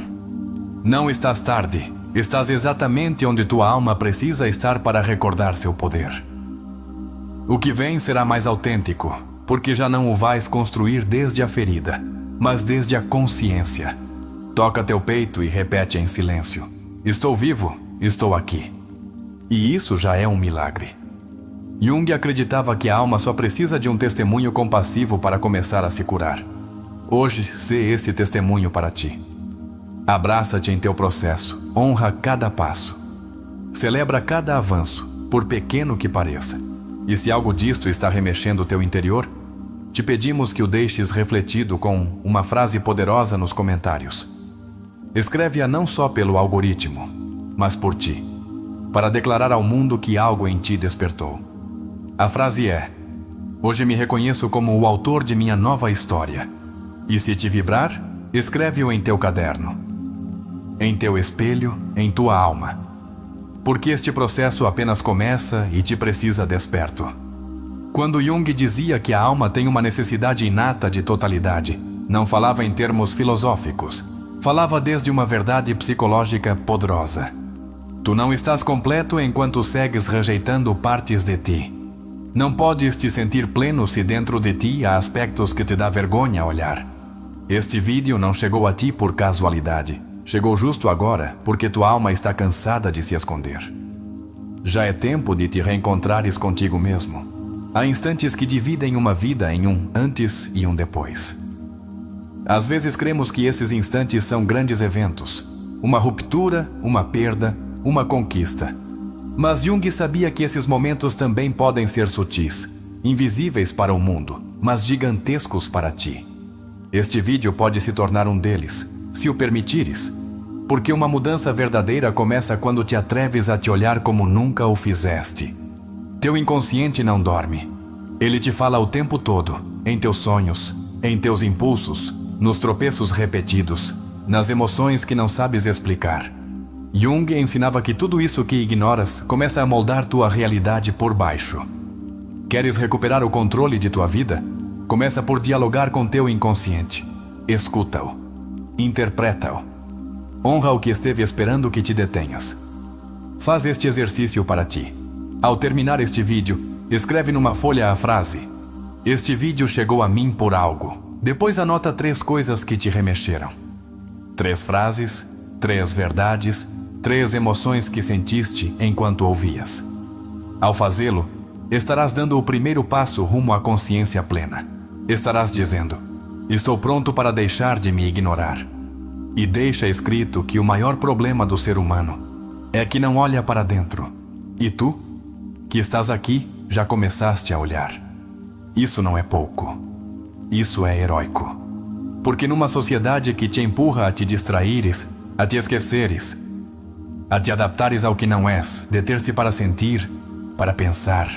Não estás tarde. Estás exatamente onde tua alma precisa estar para recordar seu poder. O que vem será mais autêntico, porque já não o vais construir desde a ferida, mas desde a consciência. Toca teu peito e repete em silêncio: estou vivo, estou aqui. E isso já é um milagre. Jung acreditava que a alma só precisa de um testemunho compassivo para começar a se curar. Hoje, sê esse testemunho para ti. Abraça-te em teu processo, honra cada passo. Celebra cada avanço, por pequeno que pareça. E se algo disto está remexendo o teu interior, te pedimos que o deixes refletido com uma frase poderosa nos comentários. Escreve-a não só pelo algoritmo, mas por ti, para declarar ao mundo que algo em ti despertou. A frase é: hoje me reconheço como o autor de minha nova história. E se te vibrar, escreve-o em teu caderno, em teu espelho, em tua alma. Porque este processo apenas começa e te precisa desperto. Quando Jung dizia que a alma tem uma necessidade inata de totalidade, não falava em termos filosóficos, falava desde uma verdade psicológica poderosa. Tu não estás completo enquanto segues rejeitando partes de ti. Não podes te sentir pleno se dentro de ti há aspectos que te dá vergonha olhar. Este vídeo não chegou a ti por casualidade. Chegou justo agora porque tua alma está cansada de se esconder. Já é tempo de te reencontrares contigo mesmo. Há instantes que dividem uma vida em um antes e um depois. Às vezes cremos que esses instantes são grandes eventos, uma ruptura, uma perda, uma conquista. Mas Jung sabia que esses momentos também podem ser sutis, invisíveis para o mundo, mas gigantescos para ti. Este vídeo pode se tornar um deles, se o permitires, porque uma mudança verdadeira começa quando te atreves a te olhar como nunca o fizeste. Teu inconsciente não dorme. Ele te fala o tempo todo, em teus sonhos, em teus impulsos, nos tropeços repetidos, nas emoções que não sabes explicar. Jung ensinava que tudo isso que ignoras começa a moldar tua realidade por baixo. Queres recuperar o controle de tua vida? Começa por dialogar com teu inconsciente. Escuta-o. Interpreta-o. Honra o que esteve esperando que te detenhas. Faz este exercício para ti. Ao terminar este vídeo, escreve numa folha a frase: "Este vídeo chegou a mim por algo." Depois anota 3 coisas que te remexeram. 3 frases, 3 verdades, 3 emoções que sentiste enquanto ouvias. Ao fazê-lo, estarás dando o primeiro passo rumo à consciência plena. Estarás dizendo: "Estou pronto para deixar de me ignorar." E deixa escrito que o maior problema do ser humano é que não olha para dentro. E tu, que estás aqui, já começaste a olhar. Isso não é pouco. Isso é heróico. Porque numa sociedade que te empurra a te distraíres, a te esqueceres, a te adaptares ao que não és, deter-se para sentir, para pensar,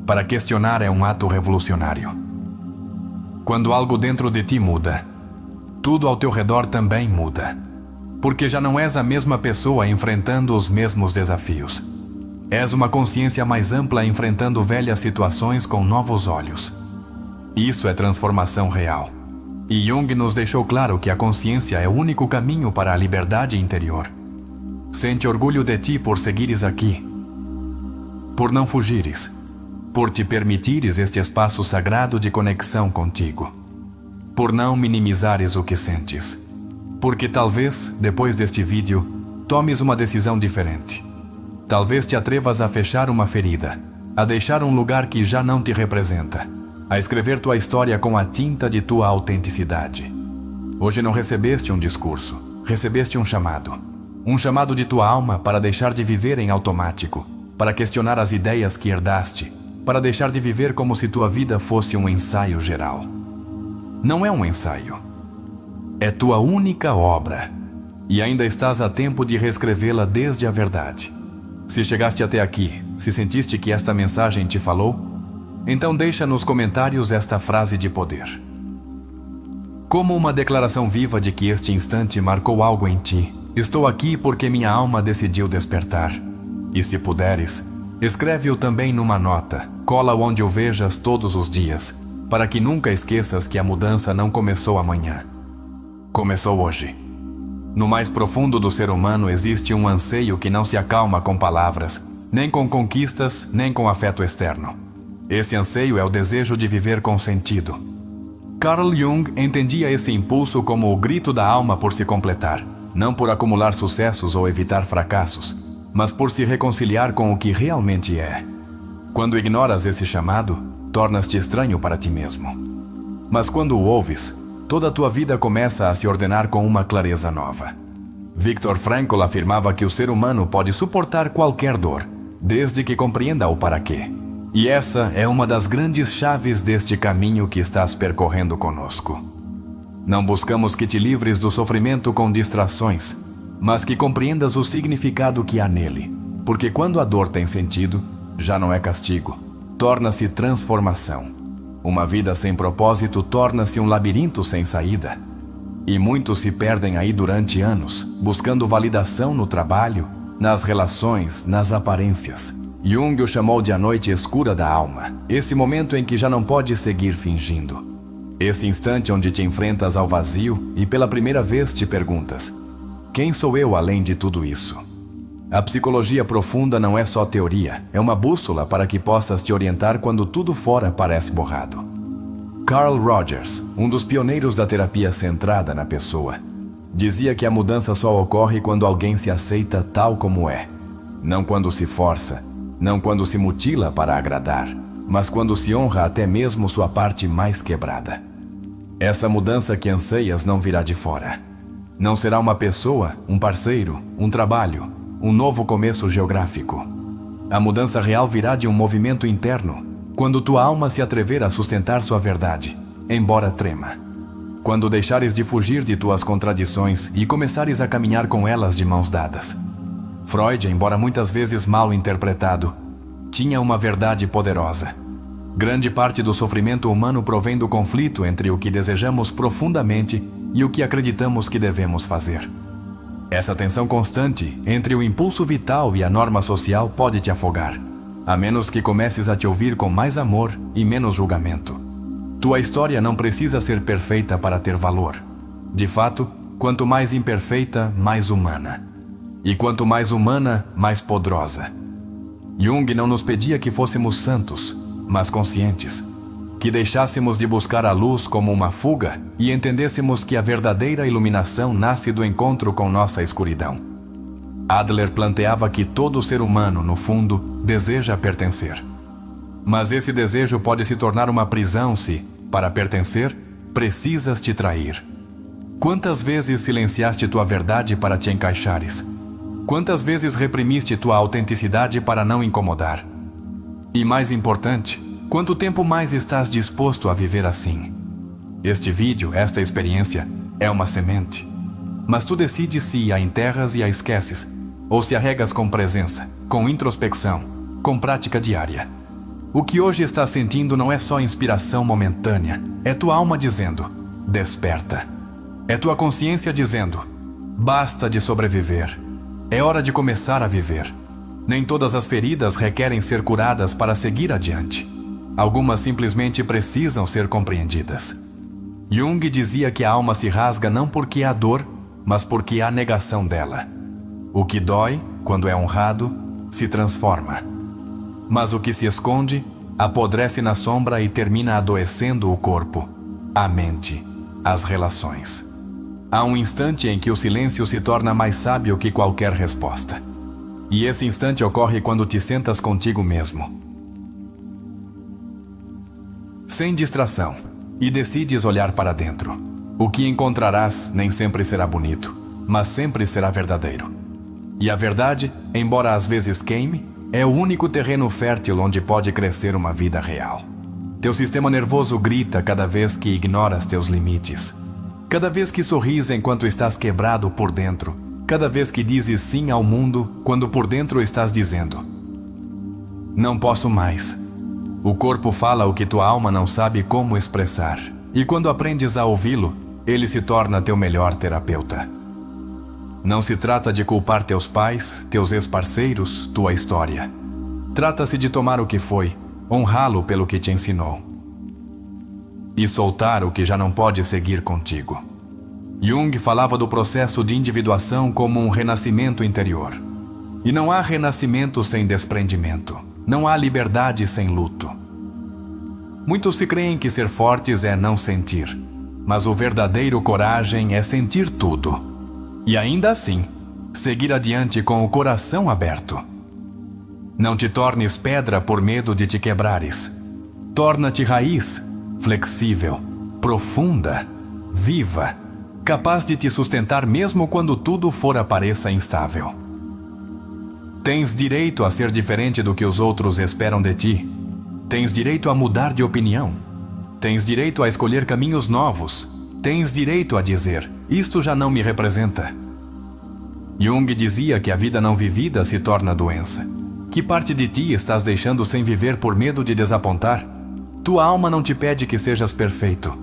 para questionar é um ato revolucionário. Quando algo dentro de ti muda, tudo ao teu redor também muda. Porque já não és a mesma pessoa enfrentando os mesmos desafios. És uma consciência mais ampla enfrentando velhas situações com novos olhos. Isso é transformação real. E Jung nos deixou claro que a consciência é o único caminho para a liberdade interior. Sente orgulho de ti por seguires aqui, por não fugires, por te permitires este espaço sagrado de conexão contigo, por não minimizares o que sentes. Porque talvez, depois deste vídeo, tomes uma decisão diferente. Talvez te atrevas a fechar uma ferida, a deixar um lugar que já não te representa, a escrever tua história com a tinta de tua autenticidade. Hoje não recebeste um discurso, recebeste um chamado. Um chamado de tua alma para deixar de viver em automático, para questionar as ideias que herdaste, para deixar de viver como se tua vida fosse um ensaio geral. Não é um ensaio. É tua única obra. E ainda estás a tempo de reescrevê-la desde a verdade. Se chegaste até aqui, se sentiste que esta mensagem te falou, então deixa nos comentários esta frase de poder. Como uma declaração viva de que este instante marcou algo em ti, estou aqui porque minha alma decidiu despertar. E se puderes, escreve-o também numa nota, cola onde o vejas todos os dias, para que nunca esqueças que a mudança não começou amanhã. Começou hoje. No mais profundo do ser humano existe um anseio que não se acalma com palavras, nem com conquistas, nem com afeto externo. Esse anseio é o desejo de viver com sentido. Carl Jung entendia esse impulso como o grito da alma por se completar, não por acumular sucessos ou evitar fracassos, mas por se reconciliar com o que realmente é. Quando ignoras esse chamado, tornas-te estranho para ti mesmo. Mas quando o ouves, toda a tua vida começa a se ordenar com uma clareza nova. Viktor Frankl afirmava que o ser humano pode suportar qualquer dor, desde que compreenda o para quê. E essa é uma das grandes chaves deste caminho que estás percorrendo conosco. Não buscamos que te livres do sofrimento com distrações, mas que compreendas o significado que há nele. Porque quando a dor tem sentido, já não é castigo, torna-se transformação. Uma vida sem propósito torna-se um labirinto sem saída. E muitos se perdem aí durante anos, buscando validação no trabalho, nas relações, nas aparências. Jung o chamou de a noite escura da alma, esse momento em que já não podes seguir fingindo. Esse instante onde te enfrentas ao vazio e pela primeira vez te perguntas: quem sou eu além de tudo isso? A psicologia profunda não é só teoria, é uma bússola para que possas te orientar quando tudo fora parece borrado. Carl Rogers, um dos pioneiros da terapia centrada na pessoa, dizia que a mudança só ocorre quando alguém se aceita tal como é, não quando se força, não quando se mutila para agradar, mas quando se honra até mesmo sua parte mais quebrada. Essa mudança que anseias não virá de fora. Não será uma pessoa, um parceiro, um trabalho, um novo começo geográfico. A mudança real virá de um movimento interno, quando tua alma se atrever a sustentar sua verdade, embora trema. Quando deixares de fugir de tuas contradições e começares a caminhar com elas de mãos dadas. Freud, embora muitas vezes mal interpretado, tinha uma verdade poderosa. Grande parte do sofrimento humano provém do conflito entre o que desejamos profundamente e o que acreditamos que devemos fazer. Essa tensão constante entre o impulso vital e a norma social pode te afogar, a menos que comeces a te ouvir com mais amor e menos julgamento. Tua história não precisa ser perfeita para ter valor. De fato, quanto mais imperfeita, mais humana. E quanto mais humana, mais poderosa. Jung não nos pedia que fôssemos santos, mas conscientes, que deixássemos de buscar a luz como uma fuga e entendêssemos que a verdadeira iluminação nasce do encontro com nossa escuridão. Adler planteava que todo ser humano, no fundo, deseja pertencer. Mas esse desejo pode se tornar uma prisão se, para pertencer, precisas te trair. Quantas vezes silenciaste tua verdade para te encaixares? Quantas vezes reprimiste tua autenticidade para não incomodar? E mais importante, quanto tempo mais estás disposto a viver assim? Este vídeo, esta experiência, é uma semente. Mas tu decides se a enterras e a esqueces, ou se a regas com presença, com introspecção, com prática diária. O que hoje estás sentindo não é só inspiração momentânea, é tua alma dizendo, desperta. É tua consciência dizendo, basta de sobreviver. É hora de começar a viver. Nem todas as feridas requerem ser curadas para seguir adiante. Algumas simplesmente precisam ser compreendidas. Jung dizia que a alma se rasga não porque há dor, mas porque há negação dela. O que dói, quando é honrado, se transforma. Mas o que se esconde, apodrece na sombra e termina adoecendo o corpo, a mente, as relações. Há um instante em que o silêncio se torna mais sábio que qualquer resposta. E esse instante ocorre quando te sentas contigo mesmo, sem distração, e decides olhar para dentro. O que encontrarás nem sempre será bonito, mas sempre será verdadeiro. E a verdade, embora às vezes queime, é o único terreno fértil onde pode crescer uma vida real. Teu sistema nervoso grita cada vez que ignoras teus limites. Cada vez que sorris enquanto estás quebrado por dentro. Cada vez que dizes sim ao mundo, quando por dentro estás dizendo, não posso mais. O corpo fala o que tua alma não sabe como expressar. E quando aprendes a ouvi-lo, ele se torna teu melhor terapeuta. Não se trata de culpar teus pais, teus ex-parceiros, tua história. Trata-se de tomar o que foi, honrá-lo pelo que te ensinou. E soltar o que já não pode seguir contigo. Jung falava do processo de individuação como um renascimento interior. E não há renascimento sem desprendimento. Não há liberdade sem luto. Muitos se creem que ser fortes é não sentir. Mas o verdadeiro coragem é sentir tudo. E ainda assim, seguir adiante com o coração aberto. Não te tornes pedra por medo de te quebrares. Torna-te raiz, flexível, profunda, viva, capaz de te sustentar mesmo quando tudo fora pareça instável. Tens direito a ser diferente do que os outros esperam de ti. Tens direito a mudar de opinião. Tens direito a escolher caminhos novos. Tens direito a dizer, isto já não me representa. Jung dizia que a vida não vivida se torna doença. Que parte de ti estás deixando sem viver por medo de desapontar? Tua alma não te pede que sejas perfeito.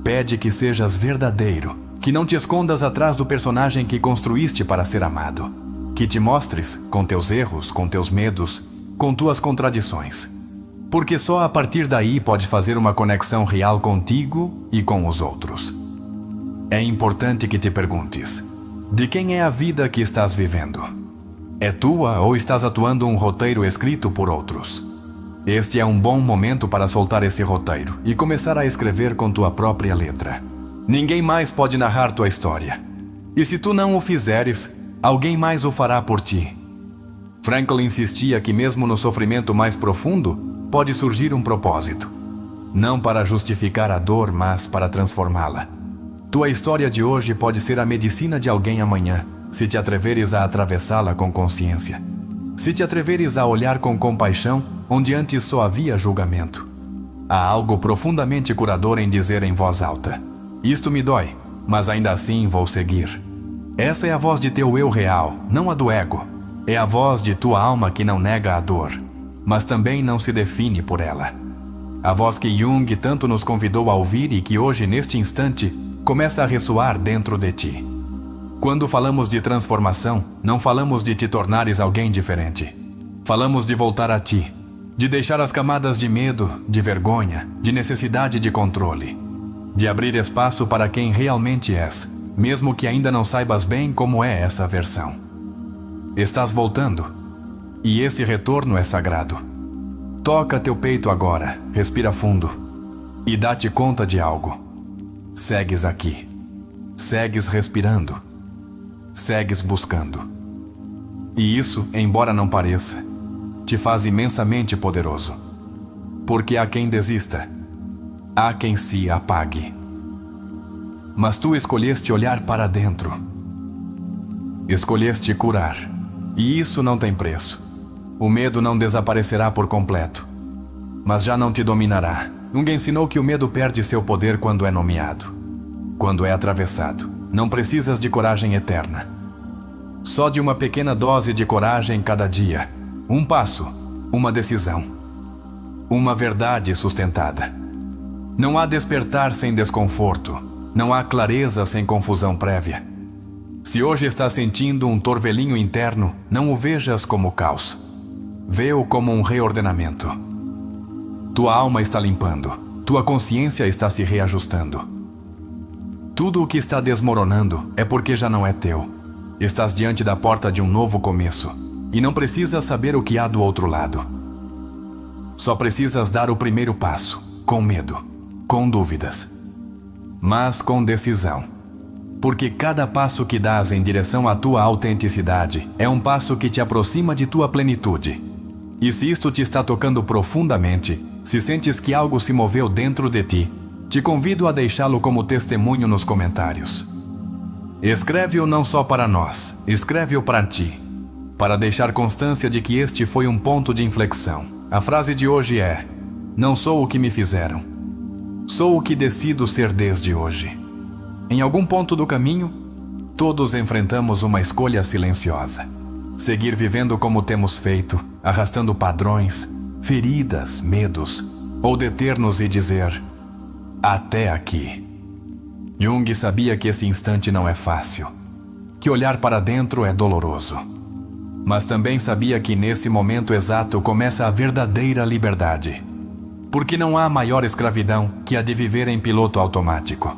Pede que sejas verdadeiro. Que não te escondas atrás do personagem que construíste para ser amado. Que te mostres com teus erros, com teus medos, com tuas contradições. Porque só a partir daí pode fazer uma conexão real contigo e com os outros. É importante que te perguntes, de quem é a vida que estás vivendo? É tua ou estás atuando um roteiro escrito por outros? Este é um bom momento para soltar esse roteiro e começar a escrever com tua própria letra. Ninguém mais pode narrar tua história. E se tu não o fizeres, alguém mais o fará por ti. Frankl insistia que mesmo no sofrimento mais profundo, pode surgir um propósito. Não para justificar a dor, mas para transformá-la. Tua história de hoje pode ser a medicina de alguém amanhã, se te atreveres a atravessá-la com consciência. Se te atreveres a olhar com compaixão, onde antes só havia julgamento. Há algo profundamente curador em dizer em voz alta: isto me dói, mas ainda assim vou seguir. Essa é a voz de teu eu real, não a do ego. É a voz de tua alma que não nega a dor, mas também não se define por ela. A voz que Jung tanto nos convidou a ouvir e que hoje, neste instante, começa a ressoar dentro de ti. Quando falamos de transformação, não falamos de te tornares alguém diferente. Falamos de voltar a ti, de deixar as camadas de medo, de vergonha, de necessidade de controle, de abrir espaço para quem realmente és, mesmo que ainda não saibas bem como é essa versão. Estás voltando, e esse retorno é sagrado. Toca teu peito agora, respira fundo, e dá-te conta de algo. Segues aqui, segues respirando, segues buscando. E isso, embora não pareça, te faz imensamente poderoso. Porque há quem desista, há quem se apague. Mas tu escolheste olhar para dentro. Escolheste curar. E isso não tem preço. O medo não desaparecerá por completo, mas já não te dominará. Jung ensinou que o medo perde seu poder quando é nomeado, quando é atravessado. Não precisas de coragem eterna. Só de uma pequena dose de coragem cada dia. Um passo, uma decisão, uma verdade sustentada. Não há despertar sem desconforto. Não há clareza sem confusão prévia. Se hoje estás sentindo um torvelinho interno, não o vejas como caos. Vê-o como um reordenamento. Tua alma está limpando. Tua consciência está se reajustando. Tudo o que está desmoronando é porque já não é teu. Estás diante da porta de um novo começo. E não precisas saber o que há do outro lado. Só precisas dar o primeiro passo, com medo, com dúvidas, mas com decisão. Porque cada passo que dás em direção à tua autenticidade é um passo que te aproxima de tua plenitude. E se isto te está tocando profundamente, se sentes que algo se moveu dentro de ti, te convido a deixá-lo como testemunho nos comentários. Escreve-o não só para nós, escreve-o para ti, para deixar constância de que este foi um ponto de inflexão. A frase de hoje é: não sou o que me fizeram, sou o que decido ser desde hoje. Em algum ponto do caminho, todos enfrentamos uma escolha silenciosa. Seguir vivendo como temos feito, arrastando padrões, feridas, medos, ou deter-nos e dizer: até aqui. Jung sabia que esse instante não é fácil, que olhar para dentro é doloroso. Mas também sabia que nesse momento exato começa a verdadeira liberdade. Porque não há maior escravidão que a de viver em piloto automático.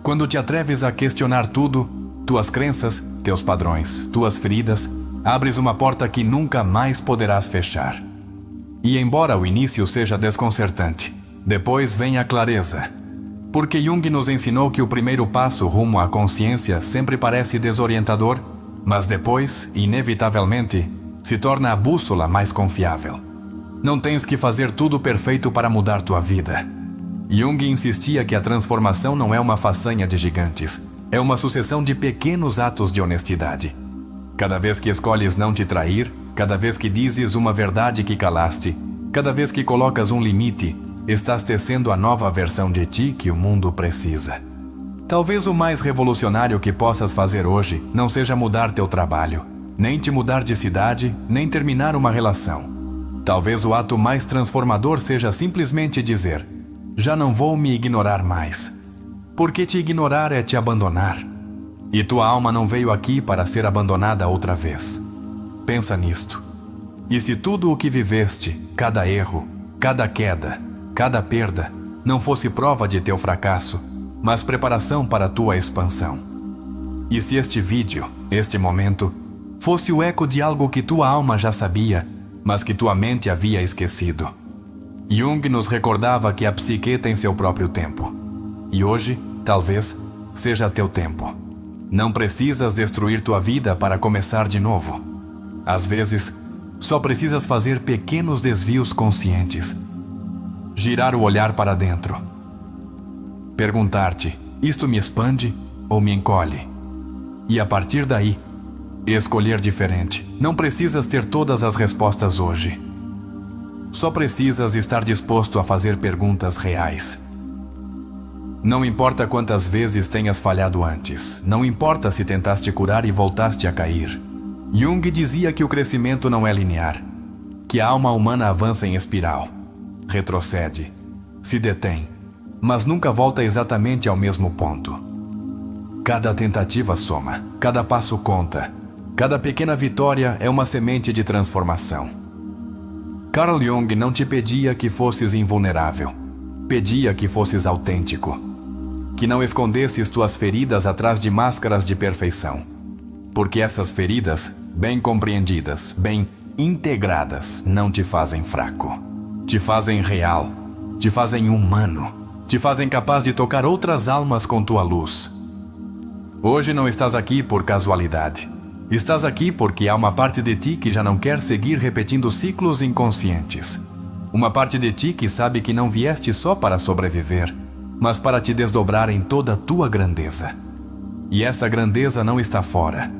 Quando te atreves a questionar tudo, tuas crenças, teus padrões, tuas feridas, abres uma porta que nunca mais poderás fechar. E embora o início seja desconcertante, depois vem a clareza. Porque Jung nos ensinou que o primeiro passo rumo à consciência sempre parece desorientador, mas depois, inevitavelmente, se torna a bússola mais confiável. Não tens que fazer tudo perfeito para mudar tua vida. Jung insistia que a transformação não é uma façanha de gigantes, é uma sucessão de pequenos atos de honestidade. Cada vez que escolhes não te trair, cada vez que dizes uma verdade que calaste, cada vez que colocas um limite, estás tecendo a nova versão de ti que o mundo precisa. Talvez o mais revolucionário que possas fazer hoje não seja mudar teu trabalho, nem te mudar de cidade, nem terminar uma relação. Talvez o ato mais transformador seja simplesmente dizer: já não vou me ignorar mais. Porque te ignorar é te abandonar. E tua alma não veio aqui para ser abandonada outra vez. Pensa nisto. E se tudo o que viveste, cada erro, cada queda, cada perda, não fosse prova de teu fracasso, mas preparação para a tua expansão? E se este vídeo, este momento, fosse o eco de algo que tua alma já sabia, mas que tua mente havia esquecido? Jung nos recordava que a psique tem seu próprio tempo. E hoje, talvez, seja teu tempo. Não precisas destruir tua vida para começar de novo. Às vezes, só precisas fazer pequenos desvios conscientes, girar o olhar para dentro. Perguntar-te: isto me expande ou me encolhe? E a partir daí, escolher diferente. Não precisas ter todas as respostas hoje. Só precisas estar disposto a fazer perguntas reais. Não importa quantas vezes tenhas falhado antes. Não importa se tentaste curar e voltaste a cair. Jung dizia que o crescimento não é linear, que a alma humana avança em espiral, retrocede, se detém, mas nunca volta exatamente ao mesmo ponto. Cada tentativa soma, cada passo conta, cada pequena vitória é uma semente de transformação. Carl Jung não te pedia que fosses invulnerável, pedia que fosses autêntico, que não escondesses tuas feridas atrás de máscaras de perfeição, porque essas feridas, bem compreendidas, bem integradas, não te fazem fraco, te fazem real, te fazem humano, te fazem capaz de tocar outras almas com tua luz. Hoje não estás aqui por casualidade. Estás aqui porque há uma parte de ti que já não quer seguir repetindo ciclos inconscientes. Uma parte de ti que sabe que não vieste só para sobreviver, mas para te desdobrar em toda a tua grandeza. E essa grandeza não está fora.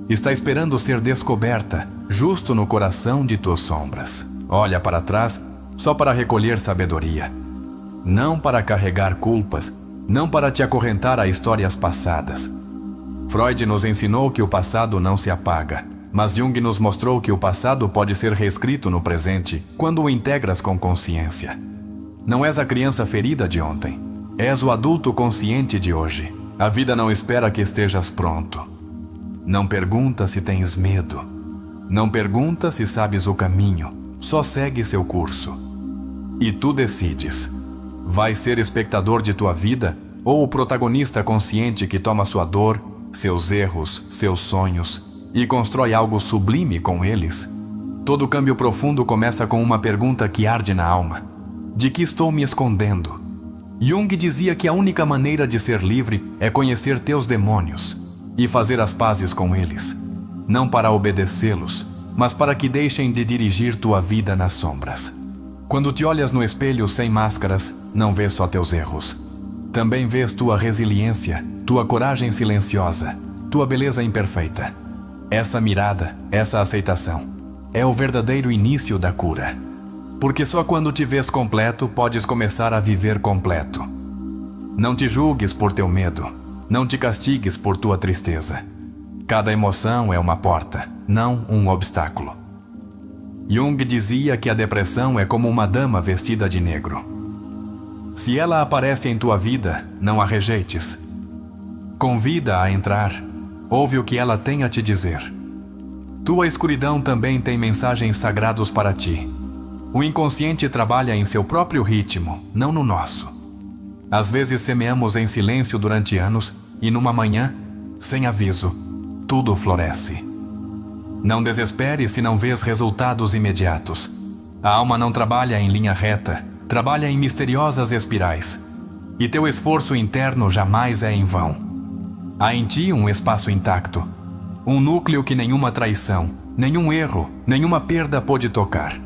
Está esperando ser descoberta, justo no coração de tuas sombras. Olha para trás só para recolher sabedoria. Não para carregar culpas, não para te acorrentar a histórias passadas. Freud nos ensinou que o passado não se apaga, mas Jung nos mostrou que o passado pode ser reescrito no presente quando o integras com consciência. Não és a criança ferida de ontem, és o adulto consciente de hoje. A vida não espera que estejas pronto. Não pergunta se tens medo. Não pergunta se sabes o caminho, só segue seu curso. E tu decides. Vais ser espectador de tua vida ou o protagonista consciente que toma sua dor, seus erros, seus sonhos e constrói algo sublime com eles? Todo câmbio profundo começa com uma pergunta que arde na alma: de que estou me escondendo? Jung dizia que a única maneira de ser livre é conhecer teus demônios e fazer as pazes com eles, não para obedecê-los, mas para que deixem de dirigir tua vida nas sombras. Quando te olhas no espelho sem máscaras, não vês só teus erros. Também vês tua resiliência, tua coragem silenciosa, tua beleza imperfeita. Essa mirada, essa aceitação, é o verdadeiro início da cura. Porque só quando te vês completo, podes começar a viver completo. Não te julgues por teu medo, não te castigues por tua tristeza. Cada emoção é uma porta, não um obstáculo. Jung dizia que a depressão é como uma dama vestida de negro. Se ela aparece em tua vida, não a rejeites. Convida-a a entrar. Ouve o que ela tem a te dizer. Tua escuridão também tem mensagens sagrados para ti. O inconsciente trabalha em seu próprio ritmo, não no nosso. Às vezes semeamos em silêncio durante anos e numa manhã, sem aviso, tudo floresce. Não desespere se não vês resultados imediatos. A alma não trabalha em linha reta, trabalha em misteriosas espirais. E teu esforço interno jamais é em vão. Há em ti um espaço intacto, um núcleo que nenhuma traição, nenhum erro, nenhuma perda pôde tocar.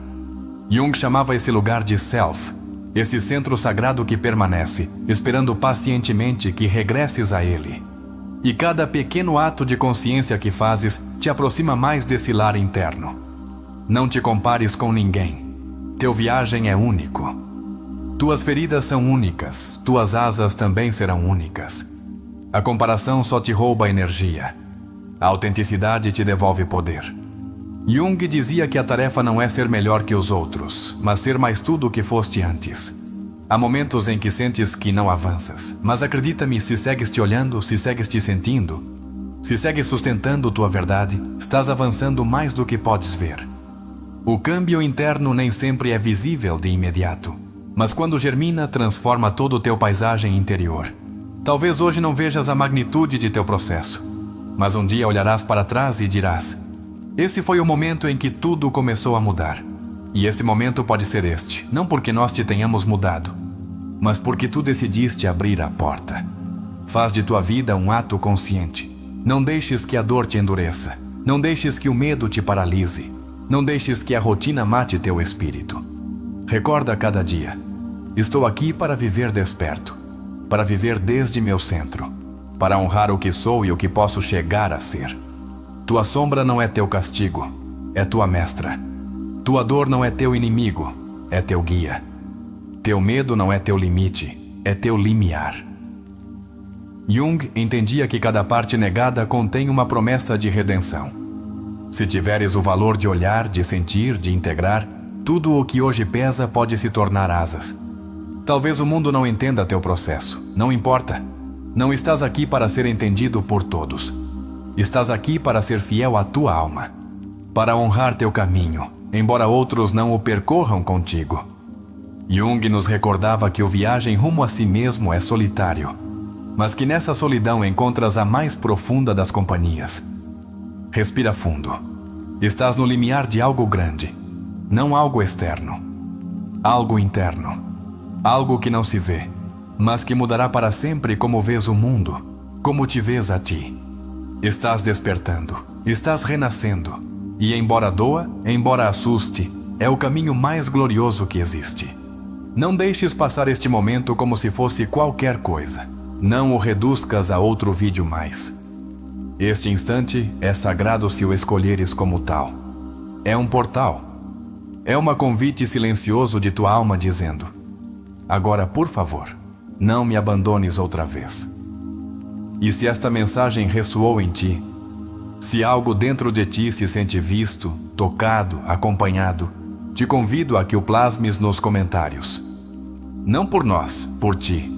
Jung chamava esse lugar de Self, esse centro sagrado que permanece, esperando pacientemente que regresses a ele. E cada pequeno ato de consciência que fazes te aproxima mais desse lar interno. Não te compares com ninguém. Teu viagem é único. Tuas feridas são únicas, tuas asas também serão únicas. A comparação só te rouba energia. A autenticidade te devolve poder. Jung dizia que a tarefa não é ser melhor que os outros, mas ser mais tudo o que foste antes. Há momentos em que sentes que não avanças, mas acredita-me, se segues te olhando, se segues te sentindo, se segues sustentando tua verdade, estás avançando mais do que podes ver. O câmbio interno nem sempre é visível de imediato, mas quando germina, transforma todo o teu paisagem interior. Talvez hoje não vejas a magnitude de teu processo, mas um dia olharás para trás e dirás: esse foi o momento em que tudo começou a mudar. E esse momento pode ser este, não porque nós te tenhamos mudado, mas porque tu decidiste abrir a porta. Faz de tua vida um ato consciente. Não deixes que a dor te endureça. Não deixes que o medo te paralise. Não deixes que a rotina mate teu espírito. Recorda a cada dia: Estou aqui para viver desperto, para viver desde meu centro, para honrar o que sou e o que posso chegar a ser. Tua sombra não é teu castigo, é tua mestra. Tua dor não é teu inimigo, é teu guia. Teu medo não é teu limite, é teu limiar. Jung entendia que cada parte negada contém uma promessa de redenção. Se tiveres o valor de olhar, de sentir, de integrar, tudo o que hoje pesa pode se tornar asas. Talvez o mundo não entenda teu processo, não importa. Não estás aqui para ser entendido por todos. Estás aqui para ser fiel à tua alma, para honrar teu caminho, embora outros não o percorram contigo. Jung nos recordava que o viagem rumo a si mesmo é solitário, mas que nessa solidão encontras a mais profunda das companhias. Respira fundo. Estás no limiar de algo grande, não algo externo, algo interno, algo que não se vê, mas que mudará para sempre como vês o mundo, como te vês a ti. Estás despertando, estás renascendo, e embora doa, embora assuste, é o caminho mais glorioso que existe. Não deixes passar este momento como se fosse qualquer coisa. Não o reduzcas a outro vídeo mais. Este instante é sagrado se o escolheres como tal. É um portal. É um convite silencioso de tua alma dizendo: agora, por favor, não me abandones outra vez. E se esta mensagem ressoou em ti, se algo dentro de ti se sente visto, tocado, acompanhado, te convido a que o plasmes nos comentários. Não por nós, por ti,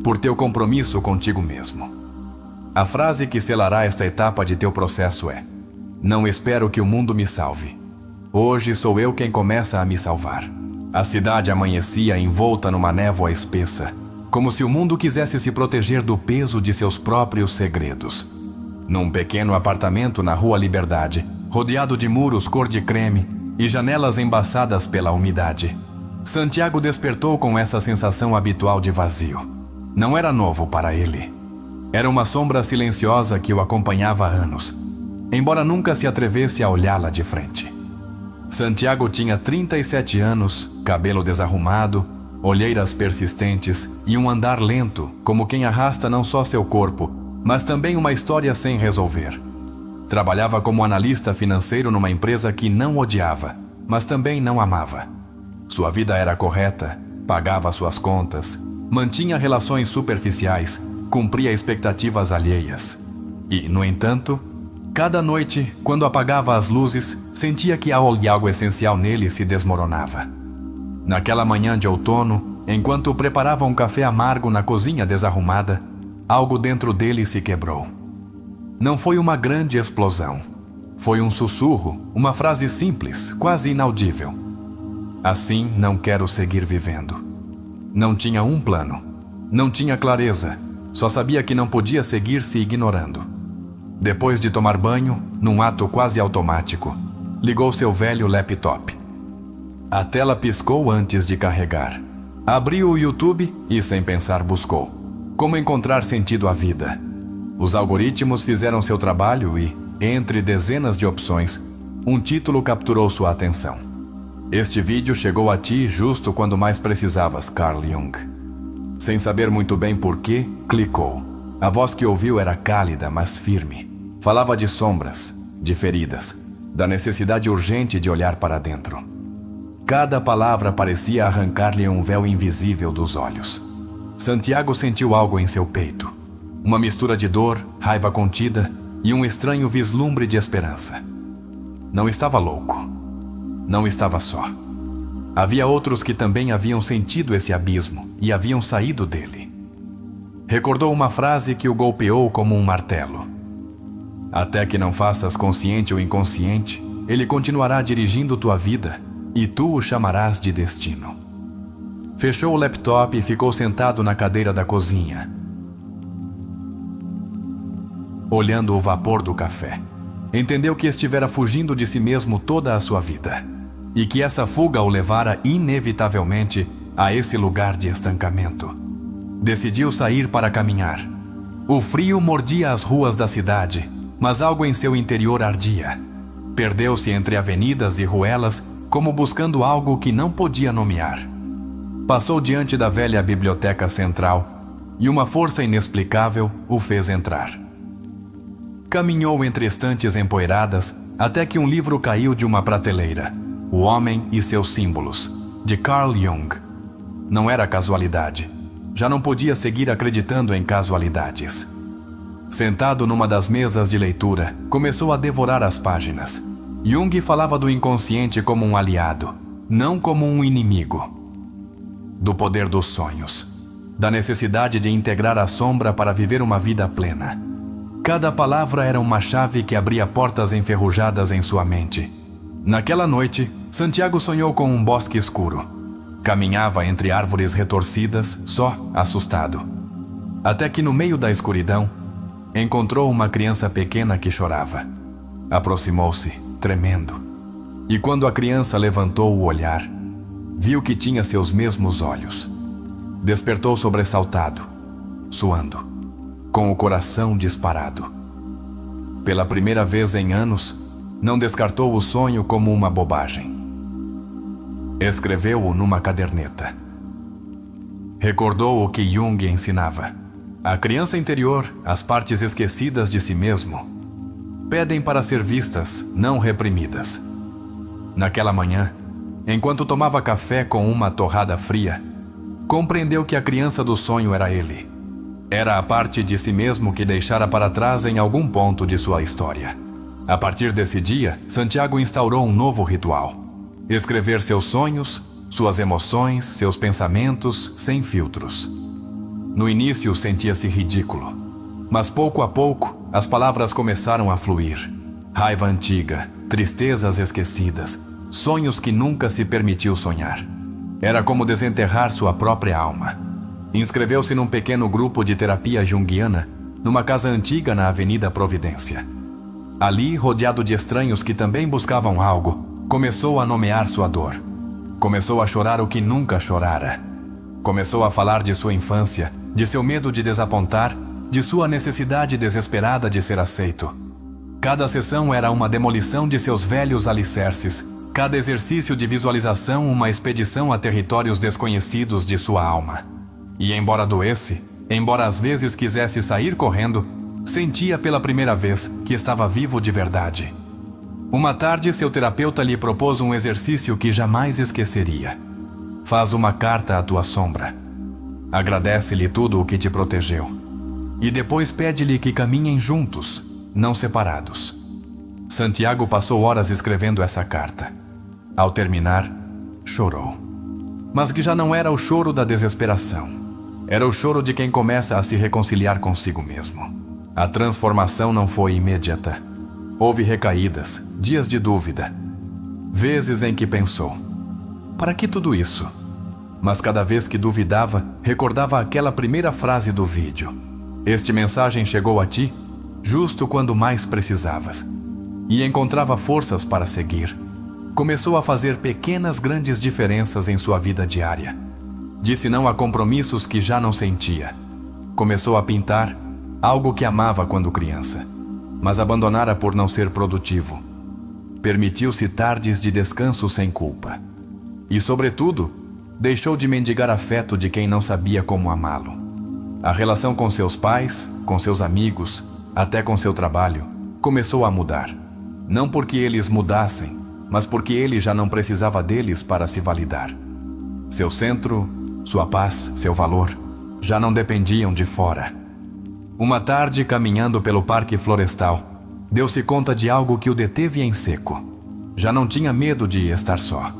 por teu compromisso contigo mesmo. A frase que selará esta etapa de teu processo é: não espero que o mundo me salve. Hoje sou eu quem começa a me salvar. A cidade amanhecia envolta numa névoa espessa, como se o mundo quisesse se proteger do peso de seus próprios segredos. Num pequeno apartamento na Rua Liberdade, rodeado de muros cor de creme e janelas embaçadas pela umidade, Santiago despertou com essa sensação habitual de vazio. Não era novo para ele. Era uma sombra silenciosa que o acompanhava há anos, embora nunca se atrevesse a olhá-la de frente. Santiago tinha 37 anos, cabelo desarrumado, olheiras persistentes e um andar lento, como quem arrasta não só seu corpo, mas também uma história sem resolver. Trabalhava como analista financeiro numa empresa que não odiava, mas também não amava. Sua vida era correta, pagava suas contas, mantinha relações superficiais, cumpria expectativas alheias. E, no entanto, cada noite, quando apagava as luzes, sentia que algo essencial nele se desmoronava. Naquela manhã de outono, enquanto preparava um café amargo na cozinha desarrumada, algo dentro dele se quebrou. Não foi uma grande explosão. Foi um sussurro, uma frase simples, quase inaudível. Assim não quero seguir vivendo. Não tinha um plano. Não tinha clareza. Só sabia que não podia seguir se ignorando. Depois de tomar banho, num ato quase automático, ligou seu velho laptop. A tela piscou antes de carregar. Abriu o YouTube e, sem pensar, buscou: como encontrar sentido à vida? Os algoritmos fizeram seu trabalho e, entre dezenas de opções, um título capturou sua atenção. Este vídeo chegou a ti justo quando mais precisavas, Carl Jung. Sem saber muito bem porquê, clicou. A voz que ouviu era cálida, mas firme. Falava de sombras, de feridas, da necessidade urgente de olhar para dentro. Cada palavra parecia arrancar-lhe um véu invisível dos olhos. Santiago sentiu algo em seu peito. Uma mistura de dor, raiva contida e um estranho vislumbre de esperança. Não estava louco. Não estava só. Havia outros que também haviam sentido esse abismo e haviam saído dele. Recordou uma frase que o golpeou como um martelo: até que não faças consciente ou inconsciente, ele continuará dirigindo tua vida e tu o chamarás de destino. Fechou o laptop e ficou sentado na cadeira da cozinha, olhando o vapor do café. Entendeu que estivera fugindo de si mesmo toda a sua vida, e que essa fuga o levara inevitavelmente a esse lugar de estancamento. Decidiu sair para caminhar. O frio mordia as ruas da cidade, mas algo em seu interior ardia. Perdeu-se entre avenidas e ruelas, como buscando algo que não podia nomear. passou diante da velha biblioteca central e uma força inexplicável o fez entrar. Caminhou entre estantes empoeiradas até que um livro caiu de uma prateleira, O Homem e Seus Símbolos, de Carl Jung. Não era casualidade. Já não podia seguir acreditando em casualidades. Sentado numa das mesas de leitura, começou a devorar as páginas. Jung falava do inconsciente como um aliado, não como um inimigo. Do poder dos sonhos, da necessidade de integrar a sombra para viver uma vida plena. Cada palavra era uma chave que abria portas enferrujadas em sua mente. Naquela noite, Santiago sonhou com um bosque escuro. Caminhava entre árvores retorcidas, só, assustado. Até que no meio da escuridão, encontrou uma criança pequena que chorava. Aproximou-se, tremendo. E quando a criança levantou o olhar, viu que tinha seus mesmos olhos. Despertou sobressaltado, suando, com o coração disparado. Pela primeira vez em anos, não descartou o sonho como uma bobagem. Escreveu-o numa caderneta. Recordou o que Jung ensinava. A criança interior, as partes esquecidas de si mesmo, pedem para ser vistas, não reprimidas. Naquela manhã, enquanto tomava café com uma torrada fria, compreendeu que a criança do sonho era ele. Era a parte de si mesmo que deixara para trás em algum ponto de sua história. A partir desse dia, Santiago instaurou um novo ritual: escrever seus sonhos, suas emoções, seus pensamentos, sem filtros. No início sentia-se ridículo, mas pouco a pouco as palavras começaram a fluir. Raiva antiga, tristezas esquecidas, sonhos que nunca se permitiu sonhar. Era como desenterrar sua própria alma. Inscreveu-se num pequeno grupo de terapia junguiana, numa casa antiga na Avenida Providência. Ali, rodeado de estranhos que também buscavam algo, começou a nomear sua dor. Começou a chorar o que nunca chorara. Começou a falar de sua infância, de seu medo de desapontar, de sua necessidade desesperada de ser aceito. Cada sessão era uma demolição de seus velhos alicerces, cada exercício de visualização uma expedição a territórios desconhecidos de sua alma. E embora doesse, embora às vezes quisesse sair correndo, sentia pela primeira vez que estava vivo de verdade. Uma tarde, seu terapeuta lhe propôs um exercício que jamais esqueceria. Faz uma carta à tua sombra. Agradece-lhe tudo o que te protegeu. E depois pede-lhe que caminhem juntos, não separados. Santiago passou horas escrevendo essa carta. Ao terminar, chorou. Mas que já não era o choro da desesperação. Era o choro de quem começa a se reconciliar consigo mesmo. A transformação não foi imediata. Houve recaídas, dias de dúvida. Vezes em que pensou: para que tudo isso? Mas cada vez que duvidava, recordava aquela primeira frase do vídeo. Este mensagem chegou a ti justo quando mais precisavas. E encontrava forças para seguir. Começou a fazer pequenas grandes diferenças em sua vida diária. Disse não a compromissos que já não sentia. Começou a pintar, algo que amava quando criança, mas abandonara por não ser produtivo. Permitiu-se tardes de descanso sem culpa. E, sobretudo, deixou de mendigar afeto de quem não sabia como amá-lo. A relação com seus pais, com seus amigos, até com seu trabalho, começou a mudar. Não porque eles mudassem, mas porque ele já não precisava deles para se validar. Seu centro, sua paz, seu valor, já não dependiam de fora. Uma tarde, caminhando pelo parque florestal, deu-se conta de algo que o deteve em seco. Já não tinha medo de estar só.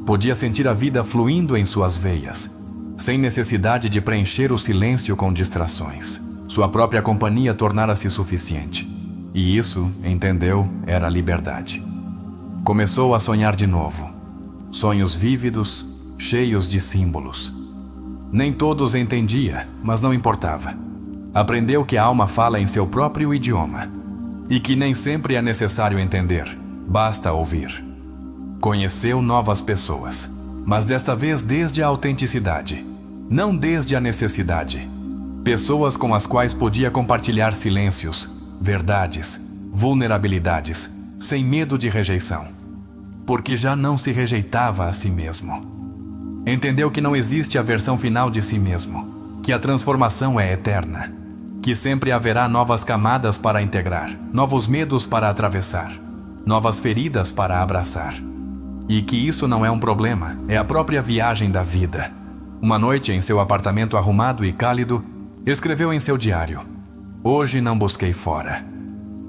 Podia sentir a vida fluindo em suas veias, sem necessidade de preencher o silêncio com distrações. Sua própria companhia tornara-se suficiente. E isso, entendeu, era liberdade. Começou a sonhar de novo. Sonhos vívidos, cheios de símbolos. Nem todos entendia, mas não importava. Aprendeu que a alma fala em seu próprio idioma. E que nem sempre é necessário entender, basta ouvir. Conheceu novas pessoas, mas desta vez desde a autenticidade, não desde a necessidade. Pessoas com as quais podia compartilhar silêncios, verdades, vulnerabilidades, sem medo de rejeição, porque já não se rejeitava a si mesmo. Entendeu que não existe a versão final de si mesmo, que a transformação é eterna, que sempre haverá novas camadas para integrar, novos medos para atravessar, novas feridas para abraçar. E que isso não é um problema, é a própria viagem da vida. Uma noite, em seu apartamento arrumado e cálido, escreveu em seu diário: "Hoje não busquei fora.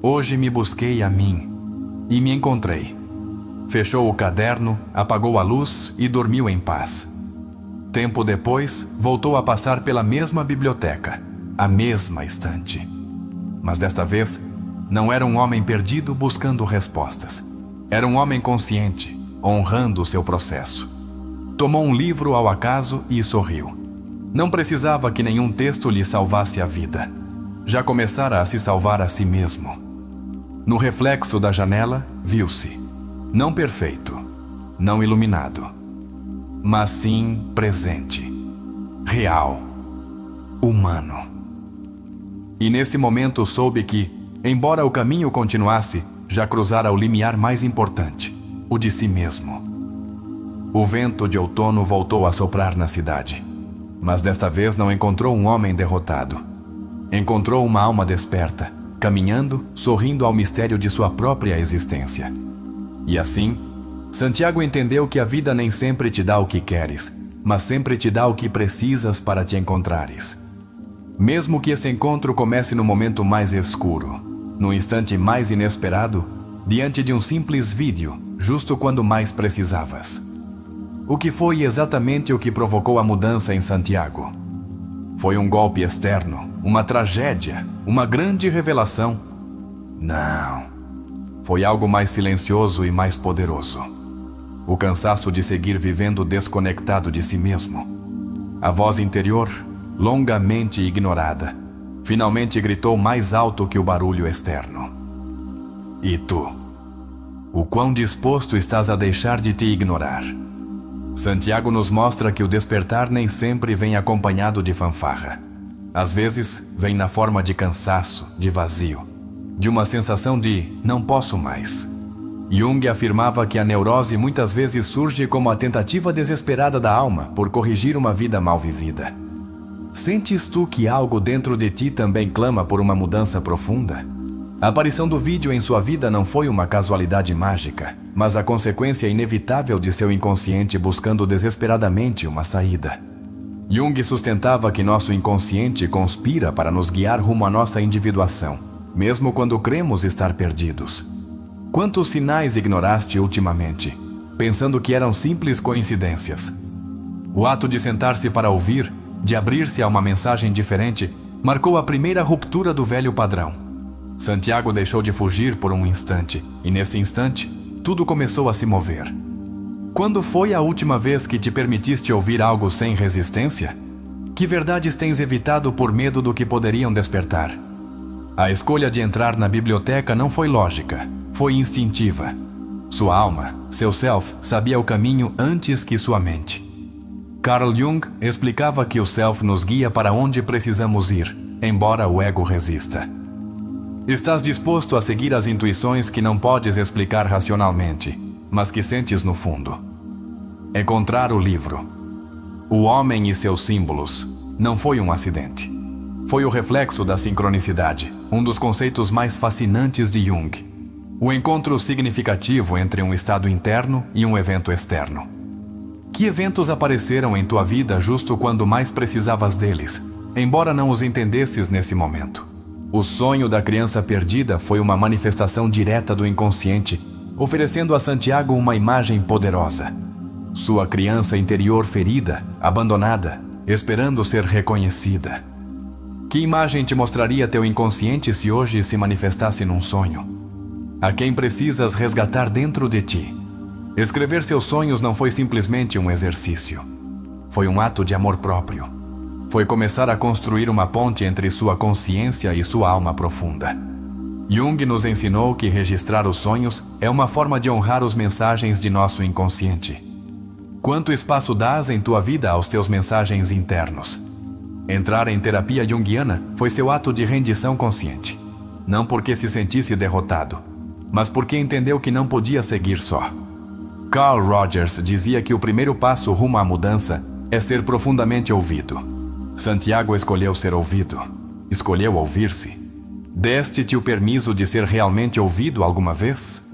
Hoje me busquei a mim. E me encontrei." Fechou o caderno, apagou a luz e dormiu em paz. Tempo depois, voltou a passar pela mesma biblioteca, a mesma estante. Mas desta vez, não era um homem perdido buscando respostas. Era um homem consciente, honrando o seu processo. Tomou um livro ao acaso e sorriu. Não precisava que nenhum texto lhe salvasse a vida. Já começara a se salvar a si mesmo. No reflexo da janela, viu-se, não perfeito, não iluminado, mas sim presente, real, humano. E nesse momento soube que, embora o caminho continuasse, já cruzara o limiar mais importante, o de si mesmo. O vento de outono voltou a soprar na cidade, mas desta vez não encontrou um homem derrotado. Encontrou uma alma desperta, caminhando, sorrindo ao mistério de sua própria existência. E assim, Santiago entendeu que a vida nem sempre te dá o que queres, mas sempre te dá o que precisas para te encontrares. Mesmo que esse encontro comece no momento mais escuro, no instante mais inesperado, diante de um simples vídeo, justo quando mais precisavas. O que foi exatamente o que provocou a mudança em Santiago? Foi um golpe externo, uma tragédia, uma grande revelação? Não. Foi algo mais silencioso e mais poderoso. O cansaço de seguir vivendo desconectado de si mesmo. A voz interior, longamente ignorada, finalmente gritou mais alto que o barulho externo. E tu? O quão disposto estás a deixar de te ignorar? Santiago nos mostra que o despertar nem sempre vem acompanhado de fanfarra. Às vezes, vem na forma de cansaço, de vazio, de uma sensação de não posso mais. Jung afirmava que a neurose muitas vezes surge como a tentativa desesperada da alma por corrigir uma vida mal vivida. Sentes tu que algo dentro de ti também clama por uma mudança profunda? A aparição do vídeo em sua vida não foi uma casualidade mágica, mas a consequência inevitável de seu inconsciente buscando desesperadamente uma saída. Jung sustentava que nosso inconsciente conspira para nos guiar rumo à nossa individuação, mesmo quando cremos estar perdidos. Quantos sinais ignoraste ultimamente, pensando que eram simples coincidências? O ato de sentar-se para ouvir, de abrir-se a uma mensagem diferente, marcou a primeira ruptura do velho padrão. Santiago deixou de fugir por um instante, e nesse instante, tudo começou a se mover. Quando foi a última vez que te permitiste ouvir algo sem resistência? Que verdades tens evitado por medo do que poderiam despertar? A escolha de entrar na biblioteca não foi lógica, foi instintiva. Sua alma, seu self, sabia o caminho antes que sua mente. Carl Jung explicava que o self nos guia para onde precisamos ir, embora o ego resista. Estás disposto a seguir as intuições que não podes explicar racionalmente, mas que sentes no fundo. Encontrar o livro, O Homem e Seus Símbolos, não foi um acidente. Foi o reflexo da sincronicidade, um dos conceitos mais fascinantes de Jung. O encontro significativo entre um estado interno e um evento externo. Que eventos apareceram em tua vida justo quando mais precisavas deles, embora não os entendesses nesse momento? O sonho da criança perdida foi uma manifestação direta do inconsciente, oferecendo a Santiago uma imagem poderosa. Sua criança interior ferida, abandonada, esperando ser reconhecida. Que imagem te mostraria teu inconsciente se hoje se manifestasse num sonho? A quem precisas resgatar dentro de ti? Escrever seus sonhos não foi simplesmente um exercício. Foi um ato de amor próprio. Foi começar a construir uma ponte entre sua consciência e sua alma profunda. Jung nos ensinou que registrar os sonhos é uma forma de honrar as mensagens de nosso inconsciente. Quanto espaço dás em tua vida aos teus mensagens internos? Entrar em terapia junguiana foi seu ato de rendição consciente. Não porque se sentisse derrotado, mas porque entendeu que não podia seguir só. Carl Rogers dizia que o primeiro passo rumo à mudança é ser profundamente ouvido. Santiago escolheu ser ouvido. Escolheu ouvir-se. Deste-te o permisso de ser realmente ouvido alguma vez?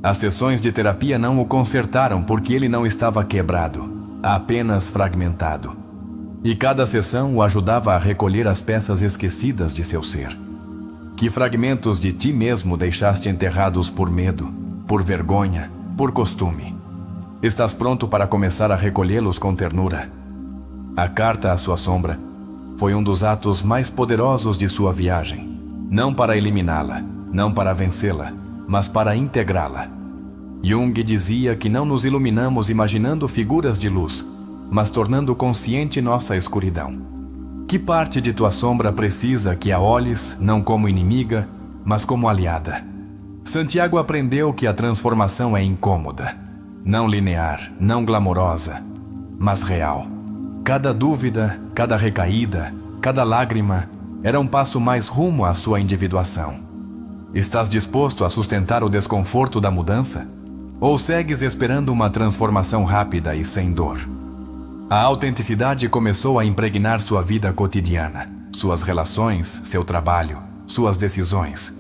As sessões de terapia não o consertaram porque ele não estava quebrado, apenas fragmentado. E cada sessão o ajudava a recolher as peças esquecidas de seu ser. Que fragmentos de ti mesmo deixaste enterrados por medo, por vergonha, por costume? Estás pronto para começar a recolhê-los com ternura? A carta à sua sombra foi um dos atos mais poderosos de sua viagem. Não para eliminá-la, não para vencê-la, mas para integrá-la. Jung dizia que não nos iluminamos imaginando figuras de luz, mas tornando consciente nossa escuridão. Que parte de tua sombra precisa que a olhes não como inimiga, mas como aliada? Santiago aprendeu que a transformação é incômoda, não linear, não glamourosa, mas real. Cada dúvida, cada recaída, cada lágrima era um passo mais rumo à sua individuação. Estás disposto a sustentar o desconforto da mudança? Ou segues esperando uma transformação rápida e sem dor? A autenticidade começou a impregnar sua vida cotidiana, suas relações, seu trabalho, suas decisões.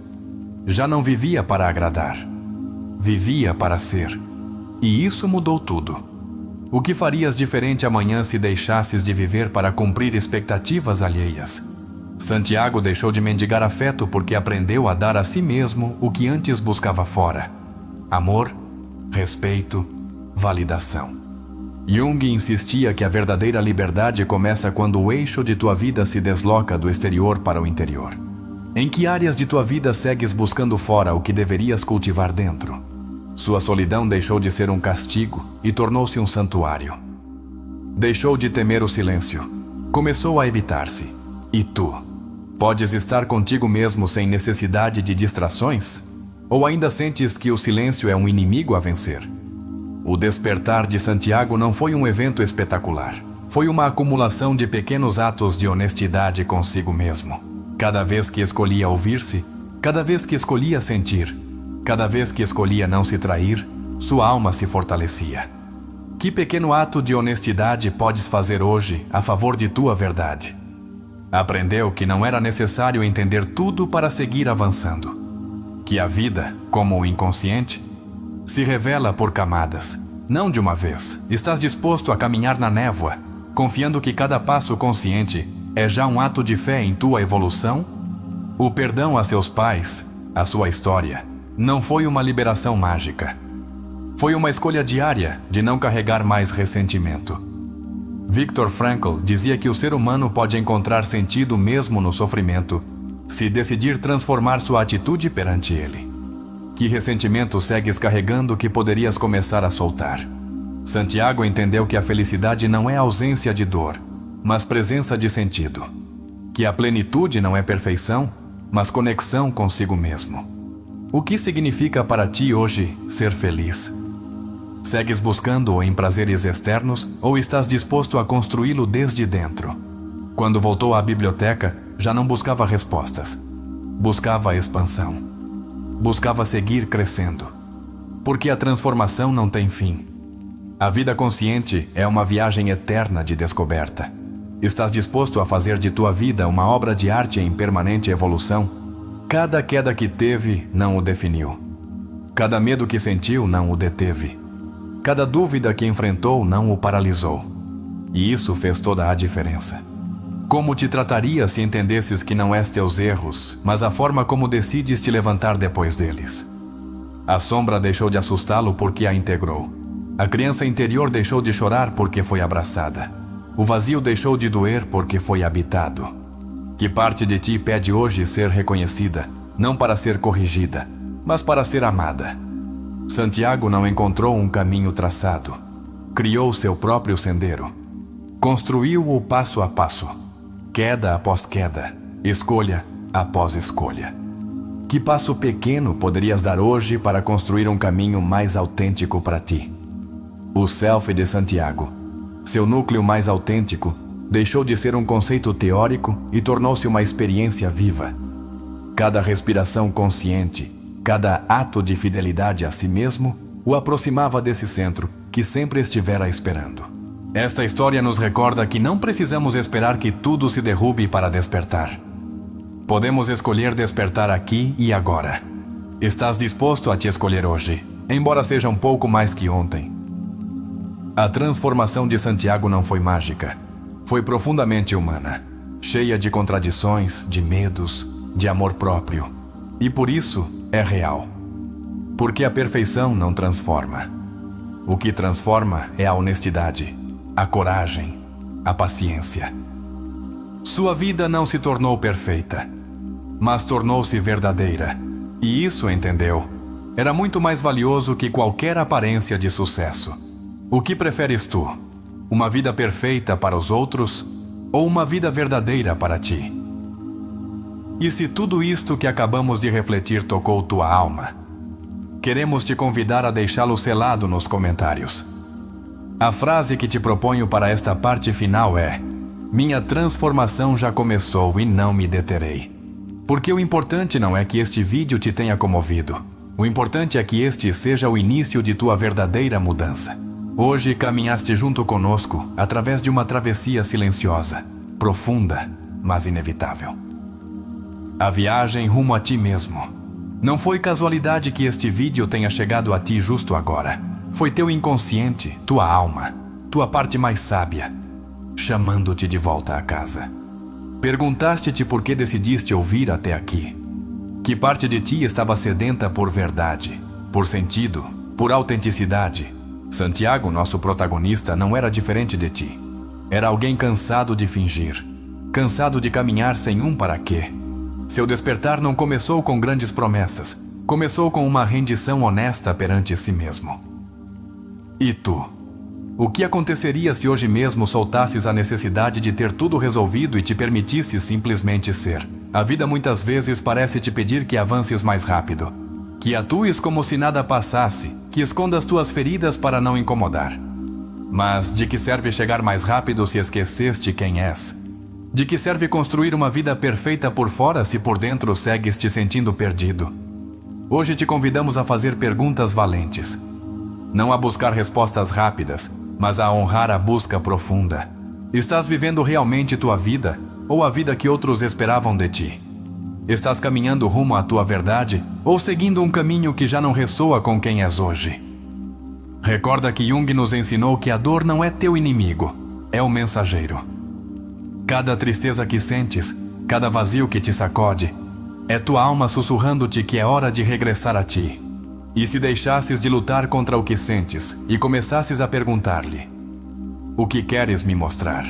Já não vivia para agradar. Vivia para ser. E isso mudou tudo. O que farias diferente amanhã se deixasses de viver para cumprir expectativas alheias? Santiago deixou de mendigar afeto porque aprendeu a dar a si mesmo o que antes buscava fora: amor, respeito, validação. Jung insistia que a verdadeira liberdade começa quando o eixo de tua vida se desloca do exterior para o interior. Em que áreas de tua vida segues buscando fora o que deverias cultivar dentro? Sua solidão deixou de ser um castigo e tornou-se um santuário. Deixou de temer o silêncio. Começou a evitar-se. E tu? Podes estar contigo mesmo sem necessidade de distrações? Ou ainda sentes que o silêncio é um inimigo a vencer? O despertar de Santiago não foi um evento espetacular. Foi uma acumulação de pequenos atos de honestidade consigo mesmo. Cada vez que escolhia ouvir-se, cada vez que escolhia sentir, cada vez que escolhia não se trair, sua alma se fortalecia. Que pequeno ato de honestidade podes fazer hoje a favor de tua verdade? Aprendeu que não era necessário entender tudo para seguir avançando. Que a vida, como o inconsciente, se revela por camadas, não de uma vez. Estás disposto a caminhar na névoa, confiando que cada passo consciente é já um ato de fé em tua evolução? O perdão a seus pais, a sua história, não foi uma liberação mágica. Foi uma escolha diária de não carregar mais ressentimento. Viktor Frankl dizia que o ser humano pode encontrar sentido mesmo no sofrimento, se decidir transformar sua atitude perante ele. Que ressentimento segues carregando que poderias começar a soltar? Santiago entendeu que a felicidade não é ausência de dor, mas presença de sentido. Que a plenitude não é perfeição, mas conexão consigo mesmo. O que significa para ti hoje ser feliz? Segues buscando-o em prazeres externos ou estás disposto a construí-lo desde dentro? Quando voltou à biblioteca, já não buscava respostas. Buscava a expansão. Buscava seguir crescendo. Porque a transformação não tem fim. A vida consciente é uma viagem eterna de descoberta. Estás disposto a fazer de tua vida uma obra de arte em permanente evolução? Cada queda que teve não o definiu. Cada medo que sentiu não o deteve. Cada dúvida que enfrentou não o paralisou. E isso fez toda a diferença. Como te trataria se entendesses que não és teus erros, mas a forma como decides te levantar depois deles? A sombra deixou de assustá-lo porque a integrou. A criança interior deixou de chorar porque foi abraçada. O vazio deixou de doer porque foi habitado. Que parte de ti pede hoje ser reconhecida, não para ser corrigida, mas para ser amada? Santiago não encontrou um caminho traçado. Criou seu próprio sendeiro. Construiu-o passo a passo, queda após queda, escolha após escolha. Que passo pequeno poderias dar hoje para construir um caminho mais autêntico para ti? O Self de Santiago, seu núcleo mais autêntico, deixou de ser um conceito teórico e tornou-se uma experiência viva. Cada respiração consciente, cada ato de fidelidade a si mesmo, o aproximava desse centro que sempre estivera esperando. Esta história nos recorda que não precisamos esperar que tudo se derrube para despertar. Podemos escolher despertar aqui e agora. Estás disposto a te escolher hoje, embora seja um pouco mais que ontem? A transformação de Santiago não foi mágica. Foi profundamente humana, cheia de contradições, de medos, de amor próprio. E por isso é real. Porque a perfeição não transforma. O que transforma é a honestidade, a coragem, a paciência. Sua vida não se tornou perfeita, mas tornou-se verdadeira. E isso, entendeu, era muito mais valioso que qualquer aparência de sucesso. O que preferes tu? Uma vida perfeita para os outros ou uma vida verdadeira para ti? E se tudo isto que acabamos de refletir tocou tua alma, queremos te convidar a deixá-lo selado nos comentários. A frase que te proponho para esta parte final é: minha transformação já começou e não me deterei. Porque o importante não é que este vídeo te tenha comovido. O importante é que este seja o início de tua verdadeira mudança. Hoje caminhaste junto conosco através de uma travessia silenciosa, profunda, mas inevitável. A viagem rumo a ti mesmo. Não foi casualidade que este vídeo tenha chegado a ti justo agora. Foi teu inconsciente, tua alma, tua parte mais sábia, chamando-te de volta a casa. Perguntaste-te por que decidiste ouvir até aqui. Que parte de ti estava sedenta por verdade, por sentido, por autenticidade? Santiago, nosso protagonista, não era diferente de ti. Era alguém cansado de fingir, cansado de caminhar sem um para quê. Seu despertar não começou com grandes promessas, começou com uma rendição honesta perante si mesmo. E tu? O que aconteceria se hoje mesmo soltasses a necessidade de ter tudo resolvido e te permitisses simplesmente ser? A vida muitas vezes parece te pedir que avances mais rápido, que atues como se nada passasse, que escondas tuas feridas para não incomodar. Mas de que serve chegar mais rápido se esqueceste quem és? De que serve construir uma vida perfeita por fora se por dentro segues te sentindo perdido? Hoje te convidamos a fazer perguntas valentes. Não a buscar respostas rápidas, mas a honrar a busca profunda. Estás vivendo realmente tua vida ou a vida que outros esperavam de ti? Estás caminhando rumo à tua verdade ou seguindo um caminho que já não ressoa com quem és hoje? Recorda que Jung nos ensinou que a dor não é teu inimigo, é o mensageiro. Cada tristeza que sentes, cada vazio que te sacode, é tua alma sussurrando-te que é hora de regressar a ti. E se deixasses de lutar contra o que sentes e começasses a perguntar-lhe: o que queres me mostrar?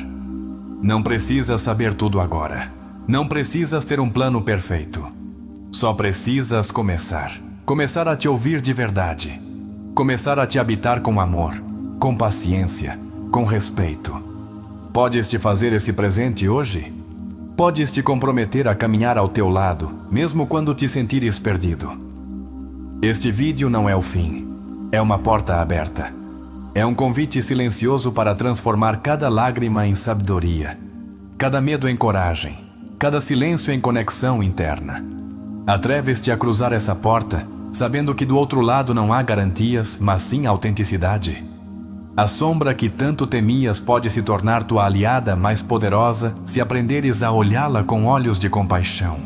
Não precisas saber tudo agora. Não precisas ter um plano perfeito. Só precisas começar. Começar a te ouvir de verdade. Começar a te habitar com amor, com paciência, com respeito. Podes te fazer esse presente hoje? Podes te comprometer a caminhar ao teu lado, mesmo quando te sentires perdido. Este vídeo não é o fim. É uma porta aberta. É um convite silencioso para transformar cada lágrima em sabedoria, cada medo em coragem, cada silêncio em conexão interna. Atreves-te a cruzar essa porta, sabendo que do outro lado não há garantias, mas sim autenticidade. A sombra que tanto temias pode se tornar tua aliada mais poderosa se aprenderes a olhá-la com olhos de compaixão.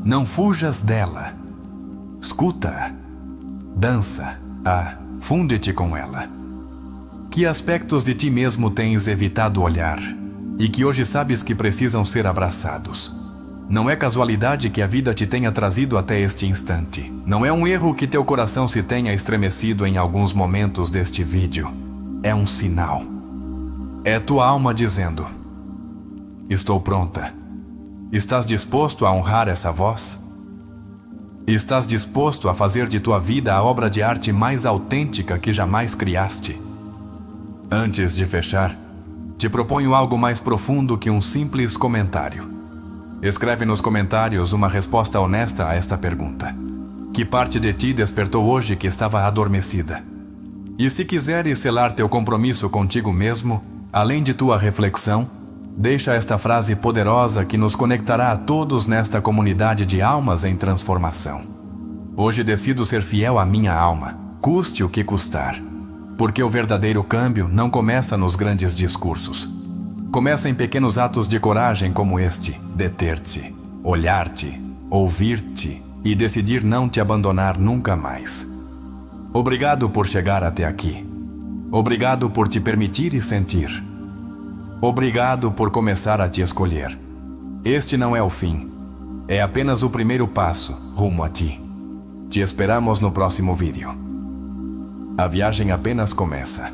Não fujas dela. Escuta-a. Dança-a. Funde-te com ela. Que aspectos de ti mesmo tens evitado olhar e que hoje sabes que precisam ser abraçados? Não é casualidade que a vida te tenha trazido até este instante. Não é um erro que teu coração se tenha estremecido em alguns momentos deste vídeo. É um sinal. É tua alma dizendo: estou pronta. Estás disposto a honrar essa voz? Estás disposto a fazer de tua vida a obra de arte mais autêntica que jamais criaste? Antes de fechar, te proponho algo mais profundo que um simples comentário. Escreve nos comentários uma resposta honesta a esta pergunta. Que parte de ti despertou hoje que estava adormecida? E se quiseres selar teu compromisso contigo mesmo, além de tua reflexão, deixa esta frase poderosa que nos conectará a todos nesta comunidade de almas em transformação. Hoje decido ser fiel à minha alma, custe o que custar. Porque o verdadeiro câmbio não começa nos grandes discursos. Começa em pequenos atos de coragem como este: deter-te, olhar-te, ouvir-te e decidir não te abandonar nunca mais. Obrigado por chegar até aqui. Obrigado por te permitir e sentir. Obrigado por começar a te escolher. Este não é o fim. É apenas o primeiro passo rumo a ti. Te esperamos no próximo vídeo. A viagem apenas começa.